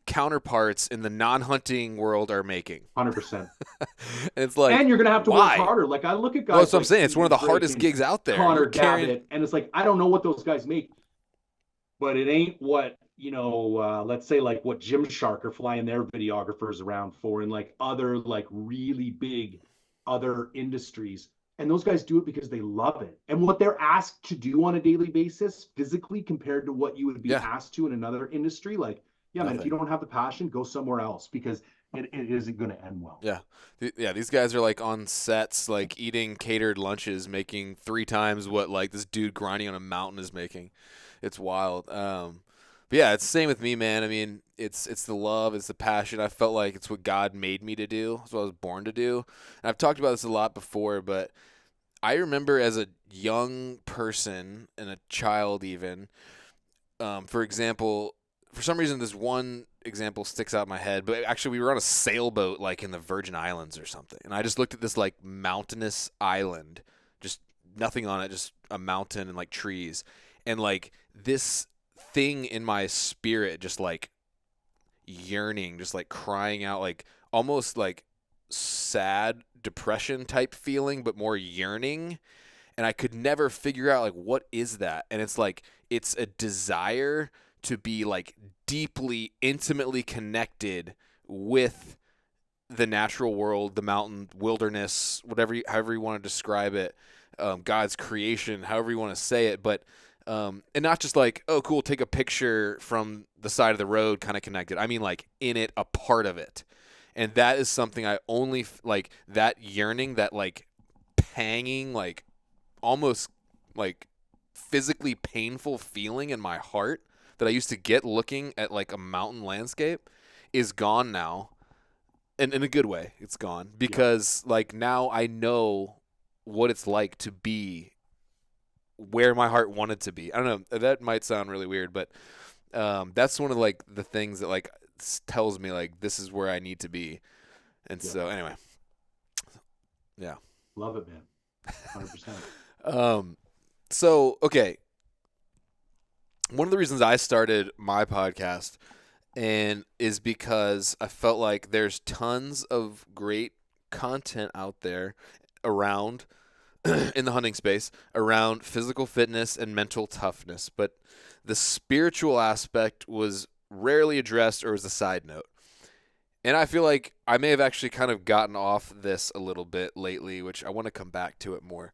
counterparts in the non-hunting world are making. 100%. And it's like, And you're going to have to work why? harder. Like, I look at No, guys that's what I'm like saying. It's one of Stephen the Drake hardest and gigs out there. You're Connor carrying, Gavitt. And it's like, I don't know what those guys make, but it ain't what, let's say like what Gymshark are flying their videographers around for, and like other like really big other industries. And those guys do it because they love it. And what they're asked to do on a daily basis, physically, compared to what you would be yeah, asked to in another industry, like, yeah, man, if you nothing. don't have the passion, go somewhere else, because it isn't going to end well. Yeah. Yeah, these guys are like on sets, like eating catered lunches, making 3 times what like this dude grinding on a mountain is making. It's wild. But yeah, it's the same with me, man. I mean, it's the love, it's the passion. I felt like it's what God made me to do. It's what I was born to do. And I've talked about this a lot before, but I remember as a young person and a child even, for example, for some reason this one example sticks out in my head, but actually we were on a sailboat like in the Virgin Islands or something, and I just looked at this like mountainous island, just nothing on it, just a mountain and like trees, and like this thing in my spirit just like yearning, just like crying out, like almost like sad depression type feeling, but more yearning. And I could never figure out like what is that. And it's like it's a desire to be like deeply, intimately connected with the natural world, the mountain, wilderness, however you want to describe it, God's creation, however you want to say it, but and not just like, oh, cool, take a picture from the side of the road, kind of connected. I mean, like in it, a part of it, and that is something I only like that yearning, that like panging, like almost like physically painful feeling in my heart that I used to get looking at like a mountain landscape is gone now. And in a good way, it's gone Yeah. because like now I know what it's like to be where my heart wanted to be. I don't know. That might sound really weird, but that's one of like the things that like tells me like this is where I need to be. And Yeah. so anyway, yeah. Love it, man. 100%. So okay, one of the reasons I started my podcast and is because I felt like there's tons of great content out there around in the hunting space around physical fitness and mental toughness, but the spiritual aspect was rarely addressed or was a side note. And I feel like I may have actually kind of gotten off this a little bit lately, which I want to come back to it more.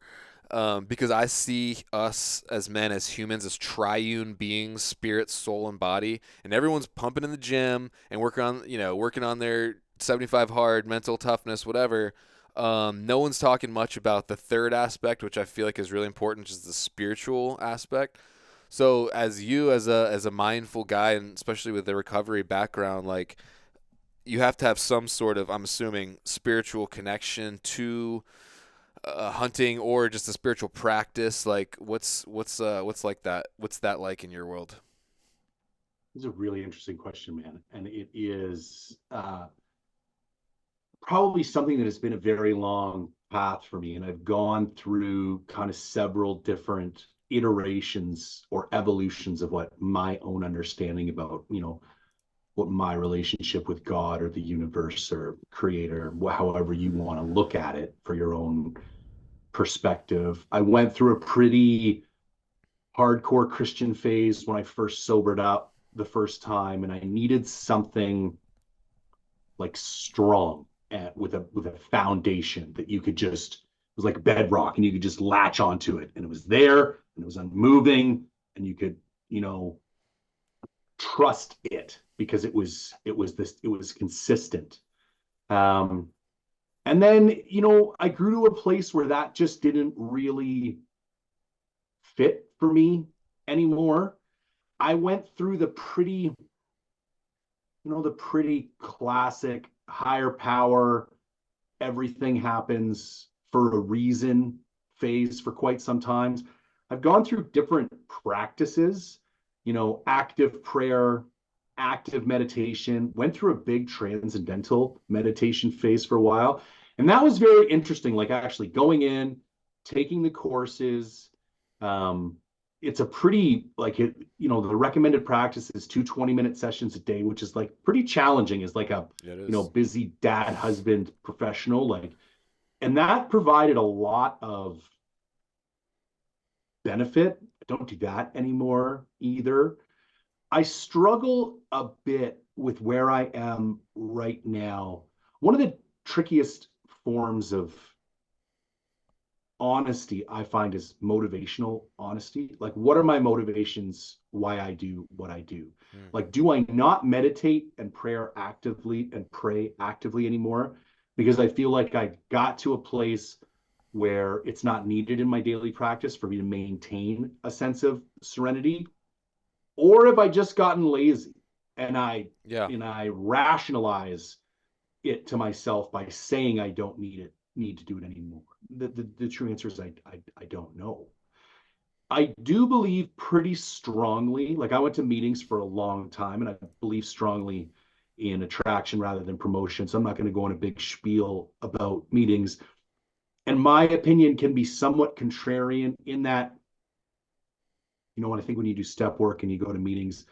because I see us as men, as humans, as triune beings, spirit, soul, and body, and everyone's pumping in the gym and working on their 75 hard mental toughness, whatever. No one's talking much about the third aspect, which I feel like is really important, which is the spiritual aspect. So, as you, as a mindful guy, and especially with the recovery background, like you have to have some sort of, I'm assuming, spiritual connection to hunting or just a spiritual practice. Like what's like that? What's that like in your world? It's a really interesting question, man. And it is probably something that has been a very long path for me. And I've gone through kind of several different iterations or evolutions of what my own understanding about, what my relationship with God or the universe or creator, however you want to look at it for your own perspective. I went through a pretty hardcore Christian phase when I first sobered up the first time, and I needed something like strong with a foundation that you could just, it was like bedrock and you could just latch onto it, and it was there and it was unmoving, and you could, trust it because it was consistent. um and then, I grew to a place where that just didn't really fit for me anymore. I went through the pretty classic higher power, everything happens for a reason phase for quite some time. I've gone through different practices, active prayer, active meditation, went through a big transcendental meditation phase for a while. And that was very interesting, like actually going in, taking the courses. Um, it's a pretty, like, the recommended practice is 2 20-minute sessions a day, which is like pretty challenging as like a, Yeah, it is. busy dad, husband, professional. Like, and that provided a lot of benefit. I don't do that anymore either. I struggle a bit with where I am right now. One of the trickiest forms of honesty I find is motivational honesty. Like, what are my motivations? Why I do what I do? Hmm. Like, do I not meditate and pray actively anymore because I feel like I got to a place where it's not needed in my daily practice for me to maintain a sense of serenity? Or have I just gotten lazy and I Yeah. and I rationalize it to myself by saying I don't need to do it anymore? The true answer is I don't know. I do believe pretty strongly, like I went to meetings for a long time and I believe strongly in attraction rather than promotion. So I'm not going to go on a big spiel about meetings. And my opinion can be somewhat contrarian in that, when I think when you do step work and you go to meetings,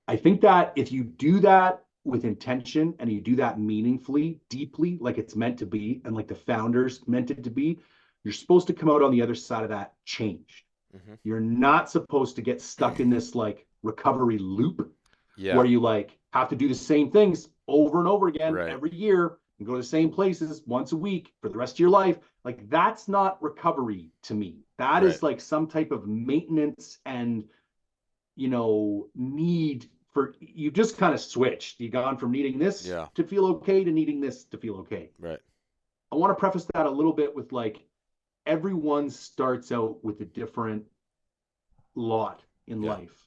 I think that if you do that with intention and you do that meaningfully, deeply, like it's meant to be, and like the founders meant it to be, you're supposed to come out on the other side of that changed. Hmm. You're not supposed to get stuck in this like recovery loop Yeah. where you like have to do the same things over and over again Right. every year and go to the same places once a week for the rest of your life. Like, that's not recovery to me. That Right. is like some type of maintenance and, need for, you just kind of switched. You gone from needing this Yeah. to feel okay to needing this to feel okay. Right. I want to preface that a little bit with like, everyone starts out with a different lot in Yeah. life.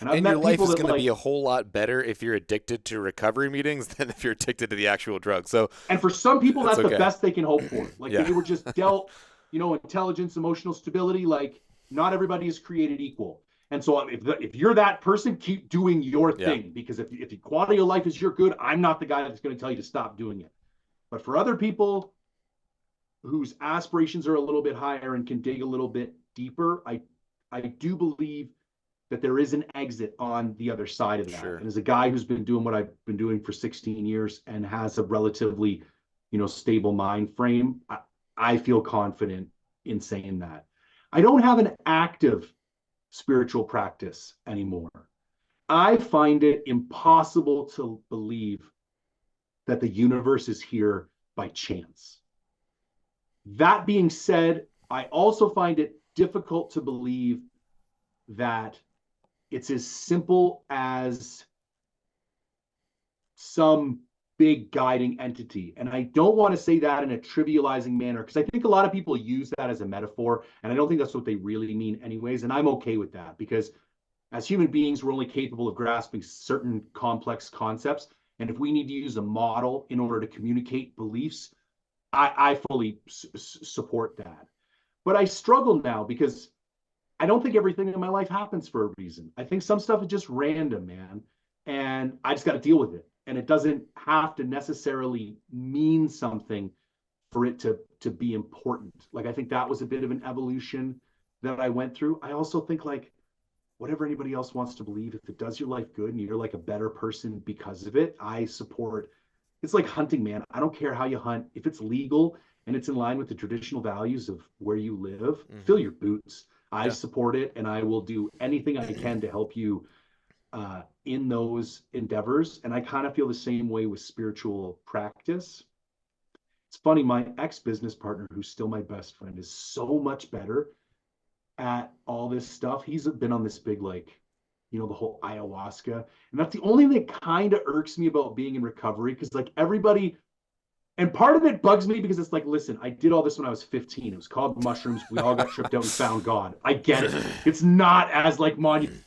And I've And your met life people is that going to be like, a whole lot better if you're addicted to recovery meetings than if you're addicted to the actual drug. So and for some people, it's that's the okay. best they can hope for. Like, Yeah. they were just dealt, intelligence, emotional stability. Like, not everybody is created equal. And so if you're that person, keep doing your Yeah. thing, because if the quality of life is your good, I'm not the guy that's going to tell you to stop doing it. But for other people whose aspirations are a little bit higher and can dig a little bit deeper, I do believe that there is an exit on the other side of that. Sure. And as a guy who's been doing what I've been doing for 16 years and has a relatively, stable mind frame, I feel confident in saying that. I don't have an active spiritual practice anymore. I find it impossible to believe that the universe is here by chance. That being said, I also find it difficult to believe that it's as simple as some big guiding entity. And I don't want to say that in a trivializing manner, because I think a lot of people use that as a metaphor, and I don't think that's what they really mean anyways. And I'm okay with that, because as human beings, we're only capable of grasping certain complex concepts. And if we need to use a model in order to communicate beliefs, I fully support that. But I struggle now because I don't think everything in my life happens for a reason. I think some stuff is just random, man. And I just got to deal with it. And it doesn't have to necessarily mean something for it to be important. Like, I think that was a bit of an evolution that I went through. I also think, like, whatever anybody else wants to believe, if it does your life good and you're like a better person because of it, I support. It's like hunting, man. I don't care how you hunt. If it's legal and it's in line with the traditional values of where you live, fill your boots. I Yeah. support it, and I will do anything I can to help you in those endeavors. And I kind of feel the same way with spiritual practice. It's funny, my ex business partner, who's still my best friend, is so much better at all this stuff. He's been on this big, like, the whole ayahuasca. And that's the only thing that kind of irks me about being in recovery, because, like, everybody, and part of it bugs me because it's like, listen, I did all this when I was 15. It was called mushrooms. We all got tripped out and found God. I get it. It's not as like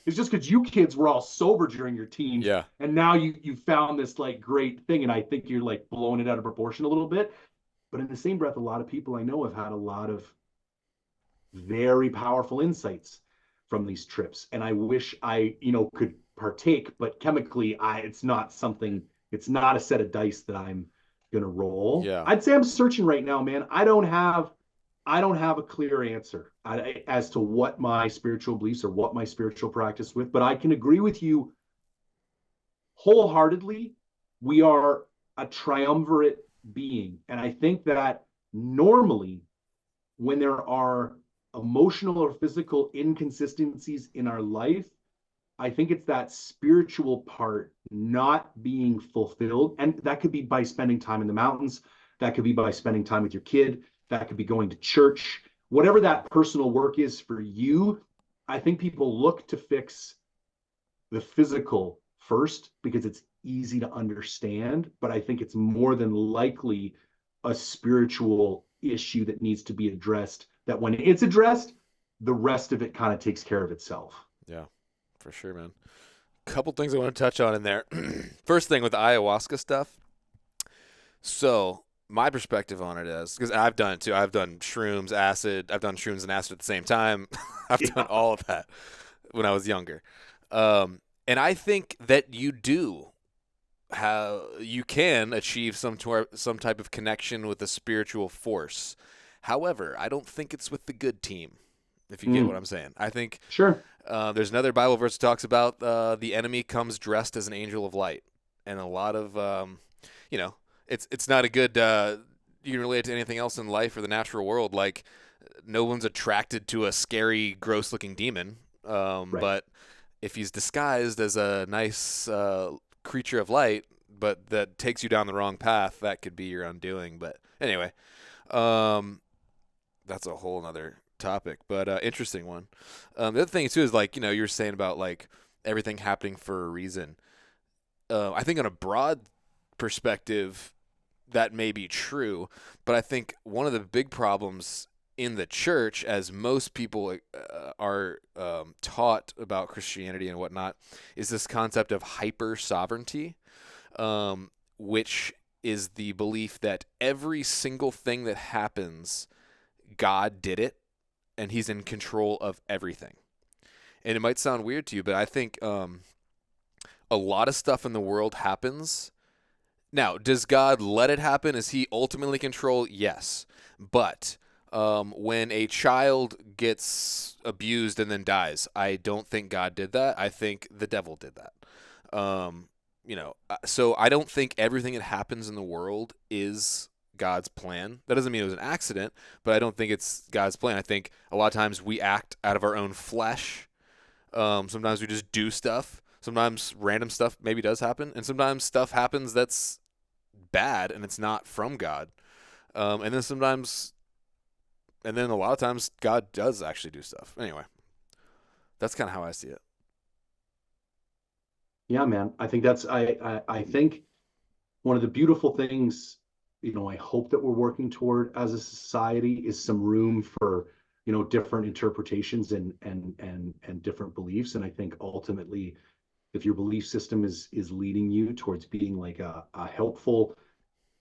it's just because you kids were all sober during your teens, Yeah. and now you found this like great thing, and I think you're like blowing it out of proportion a little bit. But in the same breath, a lot of people I know have had a lot of very powerful insights from these trips, and I wish I could partake, but chemically it's not something, it's not a set of dice that I'm gonna roll. Yeah. I'd say I'm searching right now, man. I don't have a clear answer as to what my spiritual beliefs or what my spiritual practice with, but I can agree with you wholeheartedly. We are a triumvirate being, and I think that normally when there are emotional or physical inconsistencies in our life, I think it's that spiritual part not being fulfilled. And that could be by spending time in the mountains. That could be by spending time with your kid. That could be going to church. Whatever that personal work is for you, I think people look to fix the physical first because it's easy to understand. But I think it's more than likely a spiritual issue that needs to be addressed, that when it's addressed, the rest of it kind of takes care of itself. Yeah. For sure, man. Couple things I want to touch on in there. First thing with the ayahuasca stuff. So my perspective on it is, because I've done it too. I've done shrooms, acid. I've done shrooms and acid at the same time. I've done Yeah. all of that when I was younger. And I think that you do how you can achieve some type of connection with a spiritual force. However, I don't think it's with the good team. If you get what I'm saying, I think Sure. there's another Bible verse that talks about the enemy comes dressed as an angel of light, and a lot of you know, it's not a good. You can relate it to anything else in life or the natural world. Like, no one's attracted to a scary, gross-looking demon, Right. but if he's disguised as a nice creature of light, but that takes you down the wrong path, that could be your undoing. But anyway, um, that's a whole other topic, but interesting one. The other thing too is, like, you were saying about like everything happening for a reason. I think on a broad perspective, that may be true, but I think one of the big problems in the church, as most people are taught about Christianity and whatnot, is this concept of hyper sovereignty, which is the belief that every single thing that happens, God did it, and He's in control of everything. And it might sound weird to you, but I think a lot of stuff in the world happens. Now, does God let it happen? Is He ultimately control? Yes. But when a child gets abused and then dies, I don't think God did that. I think the devil did that. So I don't think everything that happens in the world is God's plan. That doesn't mean it was an accident, but I don't think it's God's plan. I think a lot of times we act out of our own flesh. Sometimes we just do stuff. Sometimes random stuff maybe does happen, and sometimes stuff happens that's bad and it's not from God. And then sometimes And then a lot of times God does actually do stuff. Anyway, that's kind of how I see it. Yeah, man. I think that's I think one of the beautiful things, I hope that we're working toward as a society is some room for, different interpretations and different beliefs. And I think ultimately, if your belief system is leading you towards being like a helpful,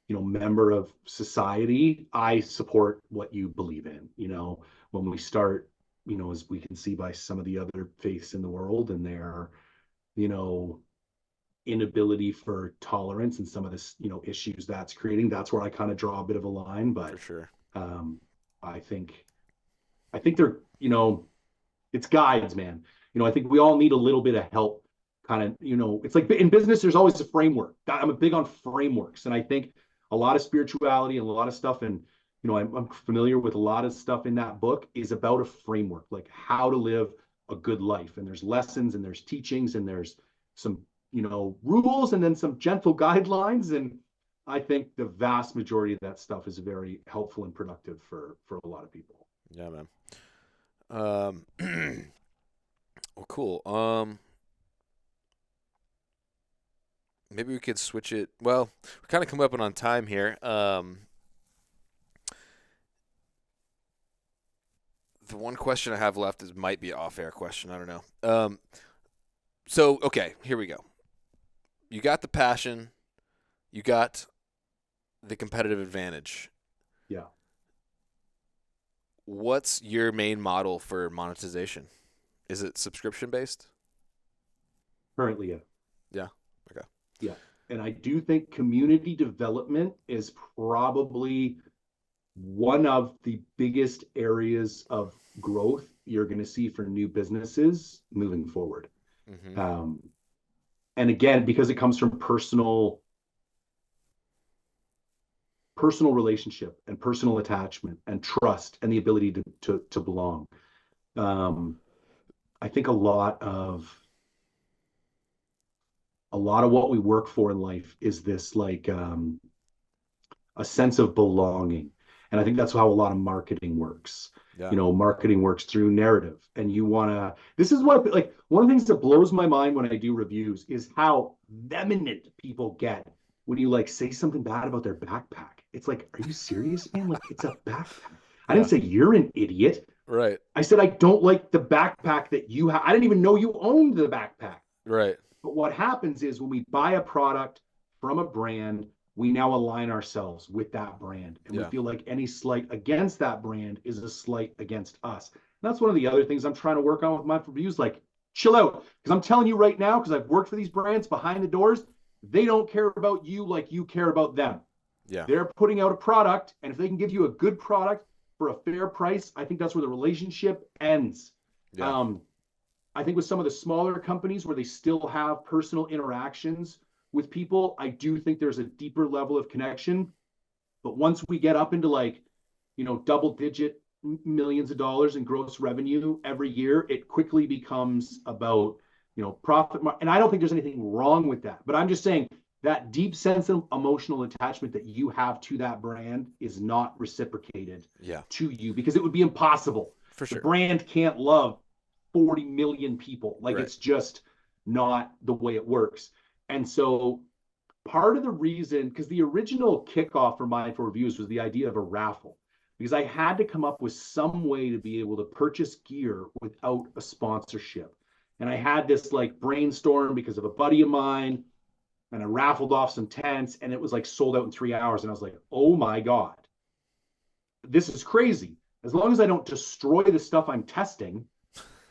member of society, I support what you believe in. When we start, as we can see by some of the other faiths in the world and their, you know, inability for tolerance and some of this, issues that's creating, that's where I kind of draw a bit of a line. For But sure. um, I think they're, it's guides, man. I think we all need a little bit of help. Kind of, it's like in business, there's always a framework. I'm a big on frameworks, and I think a lot of spirituality and a lot of stuff, and I'm familiar with a lot of stuff in that book is about a framework, like how to live a good life. And there's lessons, and there's teachings, and there's some, rules, and then some gentle guidelines. And I think the vast majority of that stuff is very helpful and productive for a lot of people. Yeah, man. Well, cool. Maybe we could switch it. Well, we're kind of coming up on time here. The one question I have left is might be an off-air question. I don't know. So okay, here we go. You got the passion. You got the competitive advantage. Yeah. What's your main model for monetization? Is it subscription based? Currently, yeah. Yeah. Okay. Yeah. And I do think community development is probably one of the biggest areas of growth you're going to see for new businesses moving forward. Mm-hmm. Um, and again, because it comes from personal relationship and personal attachment and trust and the ability to belong. Um, I think a lot of what we work for in life is this like a sense of belonging. And I think that's how a lot of marketing works. Yeah. Marketing works through narrative. And this is what, like, one of the things that blows my mind when I do reviews is how vehement people get when you like say something bad about their backpack. It's like, are you serious, man? Like, it's a backpack. I didn't Yeah. say you're an idiot. Right. I said, I don't like the backpack that you have. I didn't even know you owned the backpack. Right. But what happens is when we buy a product from a brand, we now align ourselves with that brand. And we Yeah. feel like any slight against that brand is a slight against us. And that's one of the other things I'm trying to work on with my reviews. Like, chill out. Because I'm telling you right now, because I've worked for these brands behind the doors, they don't care about you like you care about them. Yeah. They're putting out a product. And if they can give you a good product for a fair price, I think that's where the relationship ends. Yeah. Um, I think with some of the smaller companies where they still have personal interactions with people, I do think there's a deeper level of connection. But once we get up into like, double digit millions of dollars in gross revenue every year, it quickly becomes about, profit. And I don't think there's anything wrong with that. But I'm just saying that deep sense of emotional attachment that you have to that brand is not reciprocated Yeah. to you because it would be impossible. For The sure. brand can't love 40 million people. Like, Right. it's just not the way it works. And so part of the reason, because the original kickoff for Mindful Reviews was the idea of a raffle, because I had to come up with some way to be able to purchase gear without a sponsorship. And I had this like brainstorm because of a buddy of mine, and I raffled off some tents, and it was like sold out in 3 hours. And I was like, oh my God, this is crazy. As long as I don't destroy the stuff I'm testing,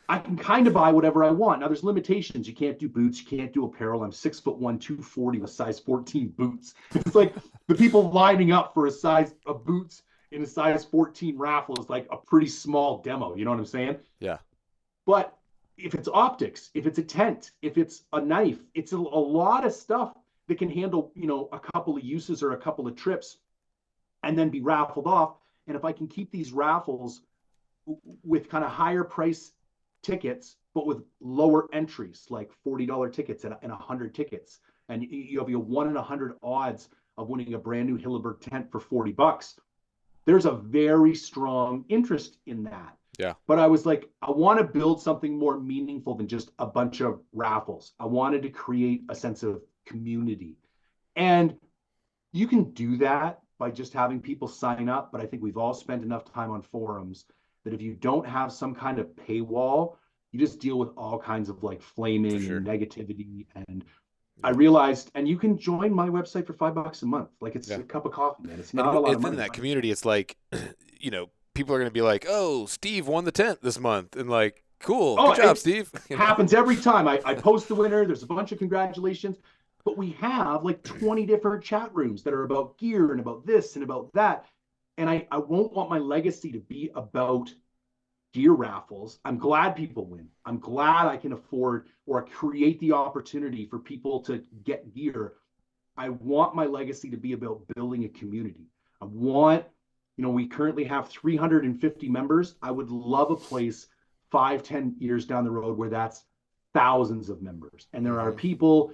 I can kind of buy whatever I want. Now there's limitations. You can't do boots. You can't do apparel. I'm 6'1", 240 with size 14 boots. It's like the people lining up for a size of boots in a size 14 raffle is like a pretty small demo. You know what I'm saying? Yeah. But if it's optics, if it's a tent, if it's a knife, it's a lot of stuff that can handle, a couple of uses or a couple of trips and then be raffled off. And if I can keep these raffles with kind of higher price tickets, but with lower entries, like $40 tickets and 100 tickets. And you have your 1 in 100 odds of winning a brand new Hilleberg tent for $40. there's a very strong interest in that. Yeah, But I was like, I want to build something more meaningful than just a bunch of raffles. I wanted to create a sense of community. And you can do that by just having people sign up. But I think we've all spent enough time on forums that if you don't have some kind of paywall, you just deal with all kinds of like for flaming and sure. negativity. And I Yep. realized, and you can join my website for $5 a month. Like it's Yeah. a cup of coffee, man. It's And not a lot of within money. that community, it's like, people are going to be like, "Oh, Steve won the tent this month," and like, "Cool, Oh, good job, it Steve." happens every time. I post the winner. There's a bunch of congratulations, but we have like 20 different chat rooms that are about gear and about this and about that. And I won't want my legacy to be about gear raffles. I'm glad people win. I'm glad I can afford or create the opportunity for people to get gear. I want my legacy to be about building a community. I want, we currently have 350 members. I would love a place 5, 10 years down the road where that's thousands of members. And there are Hmm. people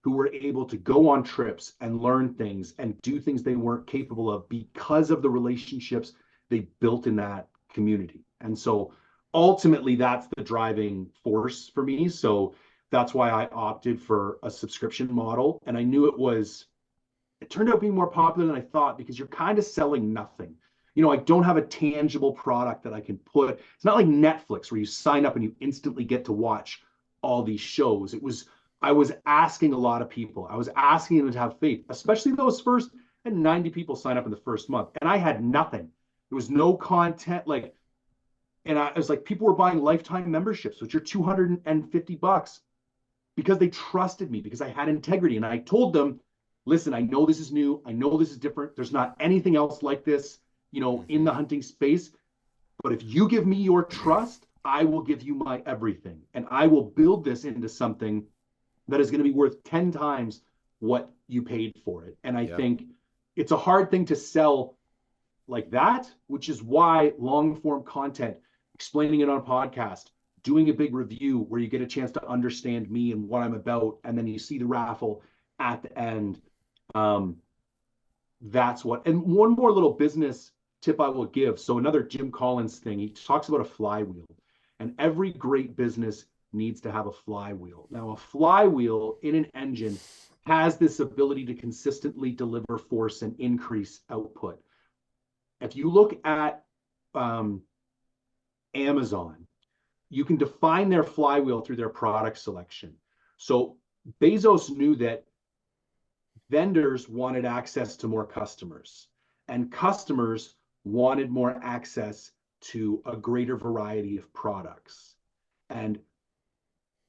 who were able to go on trips and learn things and do things they weren't capable of because of the relationships they built in that community. And so ultimately, that's the driving force for me. So that's why I opted for a subscription model. And I knew it turned out being more popular than I thought because you're kind of selling nothing. I don't have a tangible product that I can put. It's not like Netflix where you sign up and you instantly get to watch all these shows. I was asking a lot of people. I was asking them to have faith, especially those first, and 90 people sign up in the first month. And I had nothing. There was no content. And I was like, people were buying lifetime memberships, which are $250 because they trusted me, because I had integrity. And I told them, listen, I know this is new. I know this is different. There's not anything else like this, in Hmm. the hunting space. But if you give me your trust, I will give you my everything. And I will build this into something that is going to be worth 10 times what you paid for it. And I Yeah. think it's a hard thing to sell like that, which is why long form content, explaining it on a podcast, doing a big review where you get a chance to understand me and what I'm about, and then you see the raffle at the end. Um, that's what. And one more little business tip I will give. So another Jim Collins thing, he talks about a flywheel, and every great business needs to have a flywheel. Now, a flywheel in an engine has this ability to consistently deliver force and increase output. If you look at um, Amazon, you can define their flywheel through their product selection. So Bezos knew that vendors wanted access to more customers, and customers wanted more access to a greater variety of products. And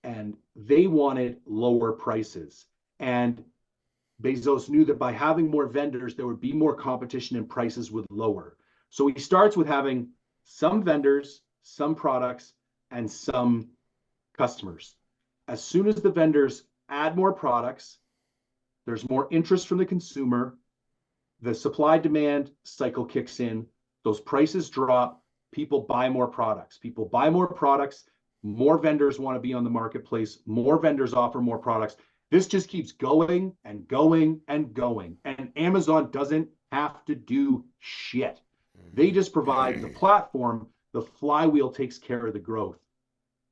and they wanted lower prices. And Bezos knew that by having more vendors, there would be more competition and prices would lower. So he starts with having some vendors, some products, and some customers. As soon as the vendors add more products, there's more interest from the consumer, the supply demand cycle kicks in, those prices drop, people buy more products. People buy more products, more vendors want to be on the marketplace, more vendors offer more products. This just keeps going and going and going. And Amazon doesn't have to do shit. They Hmm. just provide the platform, the flywheel takes care of the growth.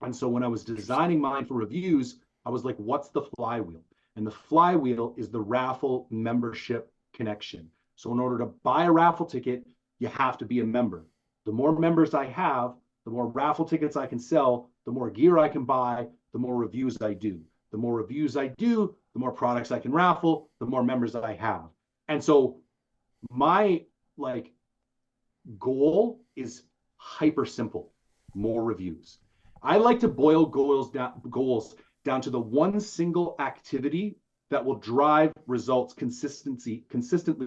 And so when I was Interesting. designing mine for reviews, I was like, what's the flywheel? And the flywheel is the raffle membership connection. So in order to buy a raffle ticket, you have to be a member. The more members I have, the more raffle tickets I can sell, the more gear I can buy, the more reviews I do. The more reviews I do, the more products I can raffle, the more members I have. And so my like goal is hyper simple: more reviews. I like to boil goals down to the one single activity that will drive results consistently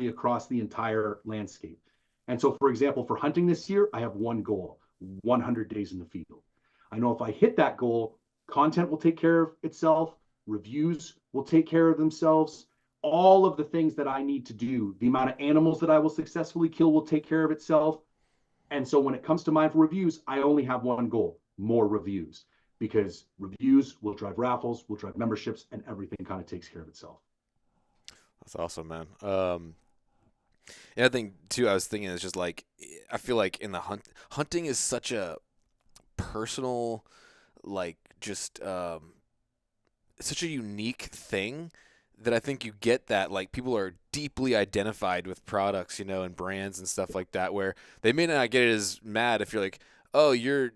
across the entire landscape. And so, for example, for hunting this year, I have one goal: 100 days in the field. I know if I hit that goal, content will take care of itself, reviews will take care of themselves, all of the things that I need to do, the amount of animals that I will successfully kill will take care of itself. And so when it comes to mindful reviews, I only have one goal: more reviews, because reviews will drive raffles, will drive memberships, and everything kind of takes care of itself. That's awesome, man. And I think too, I was thinking it's just like I feel like in the hunting is such a personal, like just such a unique thing that I think you get that like people are deeply identified with products, and brands and stuff like that, where they may not get as mad if you're like, oh, your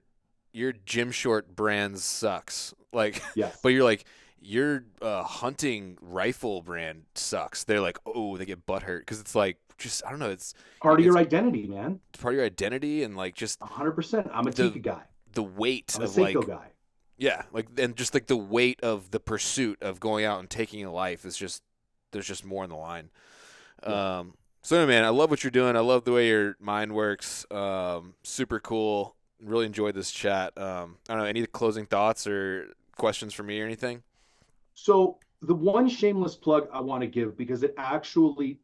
gym short brand sucks, like, Yes. but you're like your hunting rifle brand sucks. They're like, oh, they get butthurt because it's like just I don't know, Part of it's your identity, man. part of your identity and like just 100%. I'm a the Tika guy. the weight I'm a of Seiko like guy. yeah, like and just like the weight of the pursuit of going out and taking a life is just there's just more on the line. Yeah. So anyway, man, I love what you're doing. I love the way your mind works. Super cool. Really enjoyed this chat. I don't know, any closing thoughts or questions for me or anything? So the one shameless plug I want to give, because it actually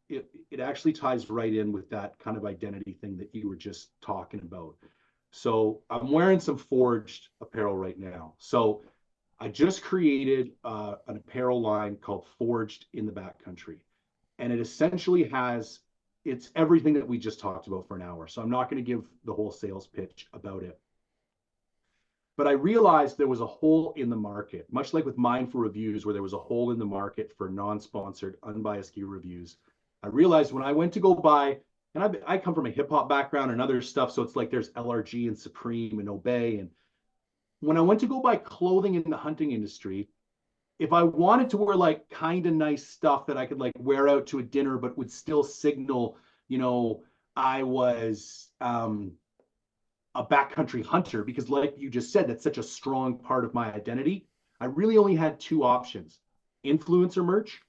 ties right in with that kind of identity thing that you were just talking about. So I'm wearing some Forged apparel right now. So I just created an apparel line called Forged in the Backcountry, and it essentially it's everything that we just talked about for an hour. So I'm not going to give the whole sales pitch about it. But I realized there was a hole in the market, much like with Mindful Reviews, where there was a hole in the market for non-sponsored, unbiased gear reviews. I realized when I went to go buy, and I come from a hip hop background and other stuff, so it's like there's LRG and Supreme and Obey. And when I went to go buy clothing in the hunting industry, if I wanted to wear like kind of nice stuff that I could like wear out to a dinner, but would still signal, you know, I was a backcountry hunter, because like you just said, that's such a strong part of my identity. I really only had two options: influencer merch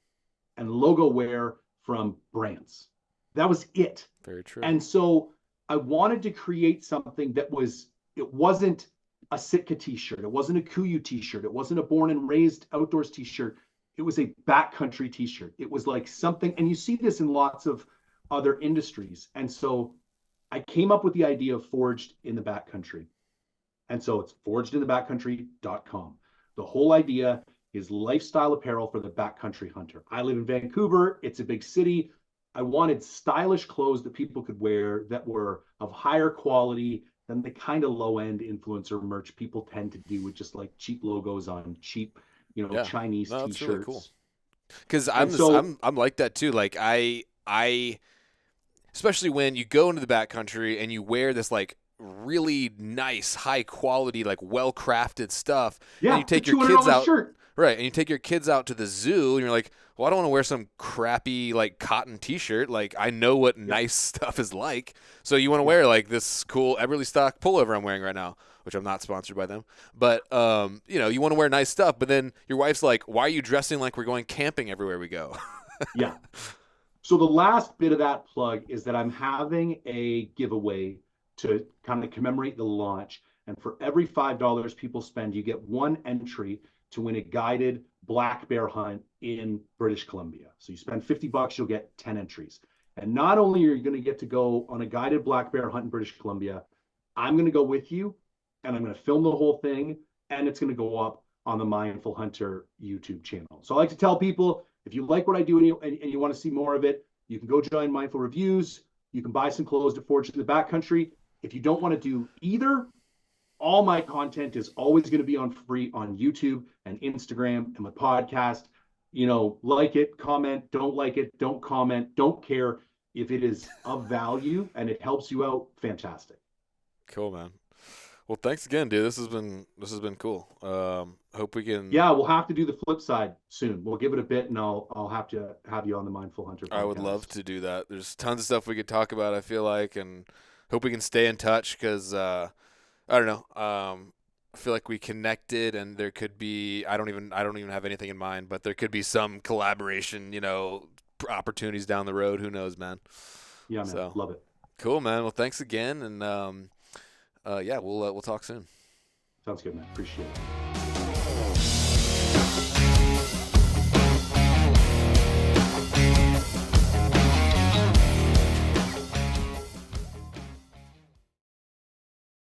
and logo wear from brands. That was it. Very true. And so I wanted to create something it wasn't a Sitka t-shirt. It wasn't a Kuyu t-shirt. It wasn't a born and raised outdoors t-shirt. It was a backcountry t-shirt. It was like something, and you see this in lots of other industries. And so I came up with the idea of Forged in the Backcountry. And so it's forgedinthebackcountry.com. The whole idea is lifestyle apparel for the backcountry hunter. I live in Vancouver. It's a big city. I wanted stylish clothes that people could wear that were of higher quality than the kind of low end influencer merch people tend to do with just like cheap logos on cheap, Yeah. Chinese No, that's really cool. t-shirts. Because And so, I'm like that too. Like I especially when you go into the backcountry and you wear this like really nice, high quality, like well crafted stuff, and yeah, you it's a take your kids $200 out, shirt. right? And you take your kids out to the zoo, and you're like, well, I don't want to wear some crappy like cotton T-shirt. Like I know what Yeah, nice stuff is like, so you want to yeah, wear like this cool Everly Stock pullover I'm wearing right now, which I'm not sponsored by them, but you want to wear nice stuff. But then your wife's like, why are you dressing like we're going camping everywhere we go? yeah. So the last bit of that plug is that I'm having a giveaway to kind of commemorate the launch. And for every $5 people spend, you get one entry to win a guided black bear hunt in British Columbia. So you spend $50, you'll get 10 entries. And not only are you going to get to go on a guided black bear hunt in British Columbia, I'm going to go with you, and I'm going to film the whole thing, and it's going to go up on the Mindful Hunter YouTube channel. So I like to tell people, if you like what I do and you want to see more of it, you can go join Mindful Reviews. You can buy some clothes to Forge in the Backcountry. If you don't want to do either, all my content is always going to be on free on YouTube and Instagram and my podcast. Like it, comment, don't like it, don't comment, don't care. If it is of value and it helps you out, fantastic. Cool, man. Well, thanks again, dude. This has been cool. Hope we can. Yeah, we'll have to do the flip side soon. We'll give it a bit, and I'll have to have you on the Mindful Hunter I would love podcast. to do that. There's tons of stuff we could talk about, I feel like, and hope we can stay in touch because I don't know. I feel like we connected, and there could be. I don't even have anything in mind, but there could be some collaboration. Opportunities down the road. Who knows, man? Yeah, man, So love it. cool, man. Well, thanks again, and yeah, we'll talk soon. Sounds good, man. Appreciate it.